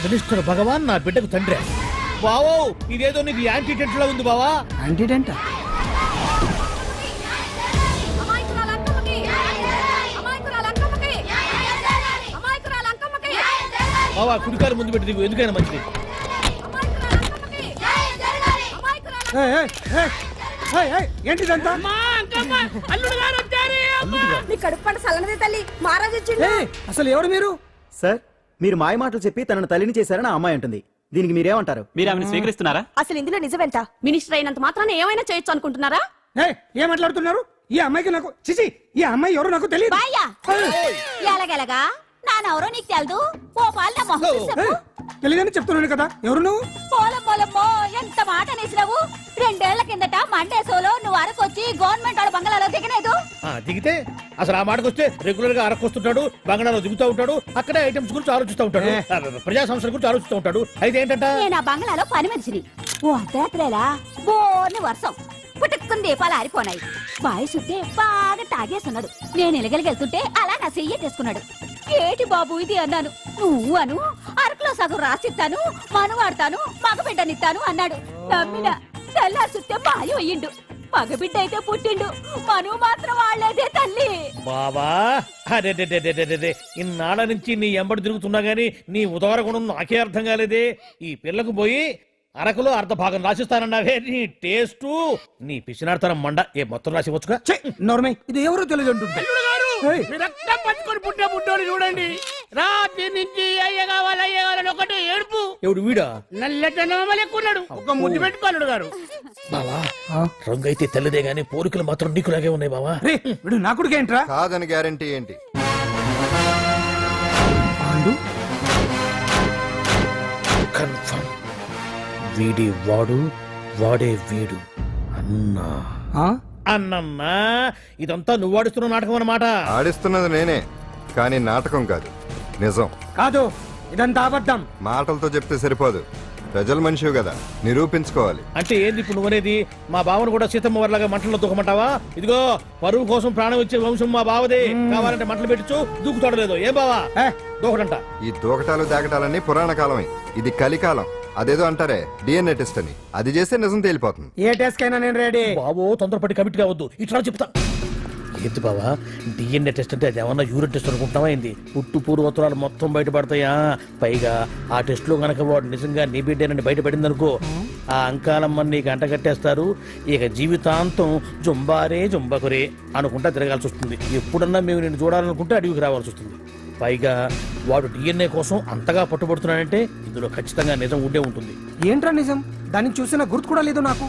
మినిస్టర్ భగవాన్ నా బిడ్డకు తండ్రి. బావో, ఇదేదో నీకు యాంటీటెంట్ లా ఉంది బావా. యాంటీటెంట్? బావా, కుడికారు ముందు పెట్టి దిగు, ఎందుకైనా మంచిది. ఏంటిదంతా? అసలు ఎవరు మీరు? సార్, మీరు మాయ మాటలు చెప్పి తనను తల్లిని చేశారని ఆ అమ్మాయి అంటుంది. దీనికి మీరేమంటారు? మీరు ఆమెను స్వీకరిస్తున్నారా? అసలు ఇందులో నిజమేంట? మినిస్టర్ అయినంత మాత్రాన ఏమైనా చేయొచ్చు అనుకుంటున్నారా? ఏం మాట్లాడుతున్నారు? ఈ అమ్మాయికి నాకు చిచి, ఈ అమ్మాయి ఎవరు నాకు తెలియదు. ఎలాగెలగా నానెవరో నీకు తెలదు. ఓ పాల మొహం చెప్పు. తెలియదని చెప్తున్నాను కదా, ఎవరు నువ్వు? పోలమ్మో, ఎంత మాట అనేసినావు. 2 ఏళ్ల కిందట మండేసోలో నువ్వు అరకొచ్చి గవర్నమెంట్ వాళ్ళ బంగ్లాలో దిగలేదు. దిగితే అసలు ఆ మాటకు వస్తే రెగ్యులర్ గా అరకొస్తుంటాడు, బంగాళాలో దిగుతూ ఉంటాడు, అక్కడే ఐటమ్స్ గురించి ఆలోచిస్తూ ఉంటాడు, ప్రజా సంస్థల గురించి ఆలోచిస్తూ ఉంటాడు. అయితే ఏంటంట, నేను ఆ బంగ్లాలో పని మనిషిని. ఓ అర్ధరాత్రేలా బోర్ని వర్షం పుట్టుకుని దీపాలు ఆరిపోనాయి. బాయ్ సుట్టే బాగా తాగేస్తున్నాడు. నేను ఎలగలిగెళ్తుంటే అలా నా చెయ్యి తీసుకున్నాడు. ఏటి బాబు ఇది అన్నాను. నువ్వు అను, అరకులో సగం రాసిస్తాను, మను వాడతాను, మగ బిడ్డనిస్తాను అన్నాడు. నమ్మిన తెల్లారిస్తే మాయం అయ్యిండు. మగబిడ్డ అయితే పుట్టిండు, మనువు మాత్రం వాళ్ళేదే తల్లి. బావా అరే ఇన్నాళ్ళ నుంచి నీ ఎంబడి తిరుగుతున్నా గానీ నీ ఉదార గుణం నాకే అర్థం కాలేదే. ఈ పిల్లకు పోయి అరకులో అర్ధ భాగం రాసిస్తానన్నావే, నీ టేస్టు నీ పిచ్చినాడతనం మండ. ఏ మొత్తం రాసి వచ్చుగా. నోర్మై ఇది ఎవరో తెలియదు అంటుంది. రక్తం పట్టుకొని పుట్టిన పుట్టోడు చూడండి, రాత్రి నుంచి అయ్య కావాలని ఒకటి ఏడుపు. ఎవడు వీడా? నల్లెక్కున్నాడు, ఒక ముద్దు పెట్టుకోన్నాడు గారు. బావా రంగు అయితే తెల్లదే గానీ పోలికలు మాత్రం నీకులాగే ఉన్నాయి బావా. వీడు నా కొడుకు ఏంట్రా? కాదని గ్యారంటీ ఏంటి? కన్ఫర్మ్ వీడి వాడు, వాడే వీడు. అన్నా అన్నన్నా ఇదంతా నువ్వు ఆడిస్తున్న నాటకం అన్నమాట. ఆడిస్తున్నది నేనే, కానీ నాటకం కాదు, నిజం. కాదు, ఇదంతా అబద్ధం. మాటలతో చెప్తే సరిపోదు, ప్రజల మనిషివి కదా, నిరూపించుకోవాలి. అంటే ఏంది ఇప్పుడు నువ్వనేది? మా బావను కూడా సీతమ్మ వారిలాగా మంటల్లో దూకమంటావా? ఇదిగో పరువు కోసం ప్రాణం ఇచ్చే వంశం మా బావదే. కావాలంటే మంటలు పెట్టచ్చు, దూకుతాడలేదు. ఏం బావా దూకడంట? ఈ దూకటాలు దాకటాలన్నీ పురాణ కాలమే, ఇది కలికాలం. అదేదో అంటారే డిఎన్ఏ టెస్ట్ అని, అది చేస్తే నిజం తేలిపోతుంది. ఏ టెస్ట్ కైనా నేను రెడీ. బాబో తొందరపడి కమిట్ కావద్దు, ఇట్లా చెప్తా. ఏంటి బావా డిఎన్ఏ టెస్ట్ అంటే అదేమన్నా యూరిన్ టెస్ట్ అనుకుంటున్నావా ఏంది? పుట్టు పూర్వోత్తరాలు మొత్తం బయటపడతాయా? పైగా ఆ టెస్ట్ లో గనక వాడు నిజంగా నీ బిడ్డేనని బయటపడింది అనుకో, ఆ అంకాలమ్మని నీకు అంట కట్టేస్తారు. ఇక జీవితాంతం జుంబారే జుంబకురే అనుకుంటా తిరగాల్సి వస్తుంది. ఎప్పుడన్నా మేము నేను చూడాలనుకుంటే అడవికి రావాల్సి వస్తుంది. పైగా వాడు డిఎన్ఏ కోసం అంతగా పట్టుబడుతున్నాడంటే ఇందులో ఖచ్చితంగా నిజం ఉండే ఉంటుంది. ఏంట్రా నిజం? దాన్ని చూసిన గుర్తు కూడా లేదు నాకు.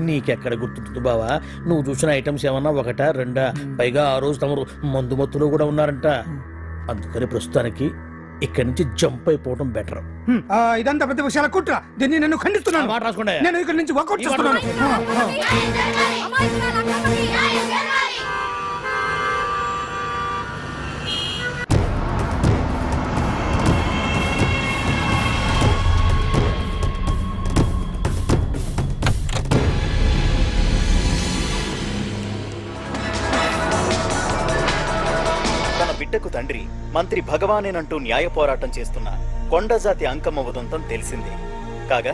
నీకెక్కడ గుర్తుంటుంది బావా? నువ్వు చూసిన ఐటమ్స్ ఏమన్నా ఒకటా రెండా? పైగా ఆ రోజు తమరు మందు మత్తులో కూడా ఉన్నారంట. అందుకని ప్రస్తుతానికి ఇక్కడి నుంచి జంప్ అయిపోవడం బెటర్. ఇదంతా పెద్ద విషయాల కుట్ర. దీన్ని నేను ఖండిస్తున్నాను. మాట రాసుకోండి. నేను ఇక్కడి నుంచి వర్కౌట్ చేస్తున్నాను. బిడ్డకు తండ్రి మంత్రి భగవానేనంటూ న్యాయ పోరాటం చేస్తున్న కొండజాతి అంకమ్మ ఉదంతం తెలిసిందే. కాగా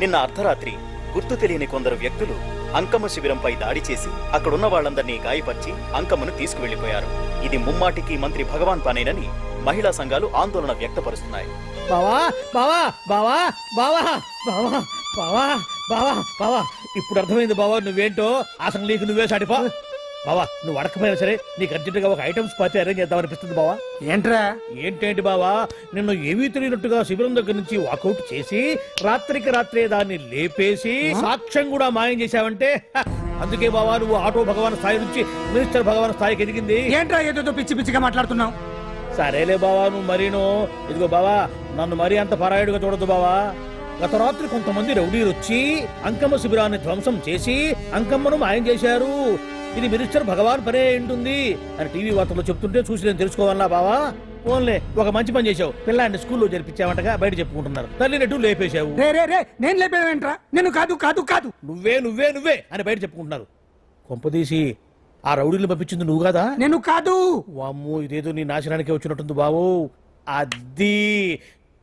నిన్న అర్ధరాత్రి గుర్తు తెలియని కొందరు వ్యక్తులు అంకమ్మ శిబిరంపై దాడి చేసి అక్కడున్న వాళ్ళందరినీ గాయపరిచి అంకమ్మను తీసుకువెళ్లిపోయారు. ఇది ముమ్మాటికి మంత్రి భగవాన్ పనేనని మహిళా సంఘాలు ఆందోళన వ్యక్తపరుస్తున్నాయి. బావా బావా బావా బావా బావా బావా బావా బావా ఇప్పుడు అర్థమైంది బావా నువ్వేంటో. అసలు నీకు నువ్వే సాటిపో బావా. నువ్వు అడకపోయినా సరే నీకు అర్జెంటుగా ఒక ఐటమ్స్ పార్టీ అరేంజ్ చేద్దామనిపిస్తుంది బావా. ఏంట్రా? ఏంటేంటి బావా, నిన్ను ఏమీ తెలియనట్టుగా శిబిరం దగ్గర నుంచి వాకౌట్ చేసి రాత్రికి రాత్రే దాన్ని లేపేసి సాక్ష్యం కూడా మాయం చేశావంటే అందుకే బావా నువ్వు ఆటో భగవాన్ స్థాయి నుంచి మినిస్టర్ భగవాన్ స్థాయికి ఎదిగింది. ఏంట్రా ఏదో పిచ్చి పిచ్చిగా మాట్లాడుతున్నావు? సరేలే బావా నువ్వు మరీను. ఇదిగో బావా నన్ను మరీ అంత పరాయుడుగా చూడద్దు బావా. గత రాత్రి కొంతమంది రౌడీలు వచ్చి అంకమ్మ శిబిరాన్ని ధ్వంసం చేసి అంకమ్మను మాయం చేశారు. ఇది మినిస్టర్ భగవాన్ పనే ఉంటుంది అని టీవీ వార్తల్లో చెప్తుంటే చూసి నేను తెలుసుకోవాలా బావా. ఓన్లే ఒక మంచి పని చేశావు, పిల్లాన్ని స్కూల్లో జరిపించావంటగా బయట చెప్పుకుంటున్నారు. తల్లి నెట్టు లేపేశావు. నేను లేపేవేంట్రా? నేను కాదు కాదు కాదు నువ్వే నువ్వే నువ్వే అని బయట చెప్పుకుంటున్నారు. కొంపదీసి ఆ రౌడీలు పంపించింది నువ్వు కాదా? నేను కాదు. వామ్మో ఇదేదో నీ నాశనానికి వచ్చినట్టుంది బావు. అది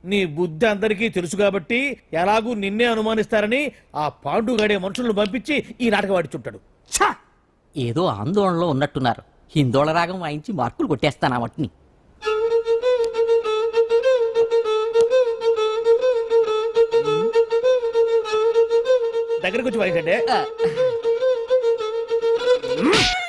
నీ బుద్ధి అందరికీ తెలుసు కాబట్టి ఎలాగూ నిన్నే అనుమానిస్తారని ఆ పాండుగాడే మనుషులను పంపించి ఈ నాటకం వాడిచుంటాడు. ఏదో ఆందోళనలో ఉన్నట్టున్నారు. హిందోళ రాగం వాయించి మార్కులు కొట్టేస్తాను వాటిని. దగ్గరకు వచ్చి వాయించండి.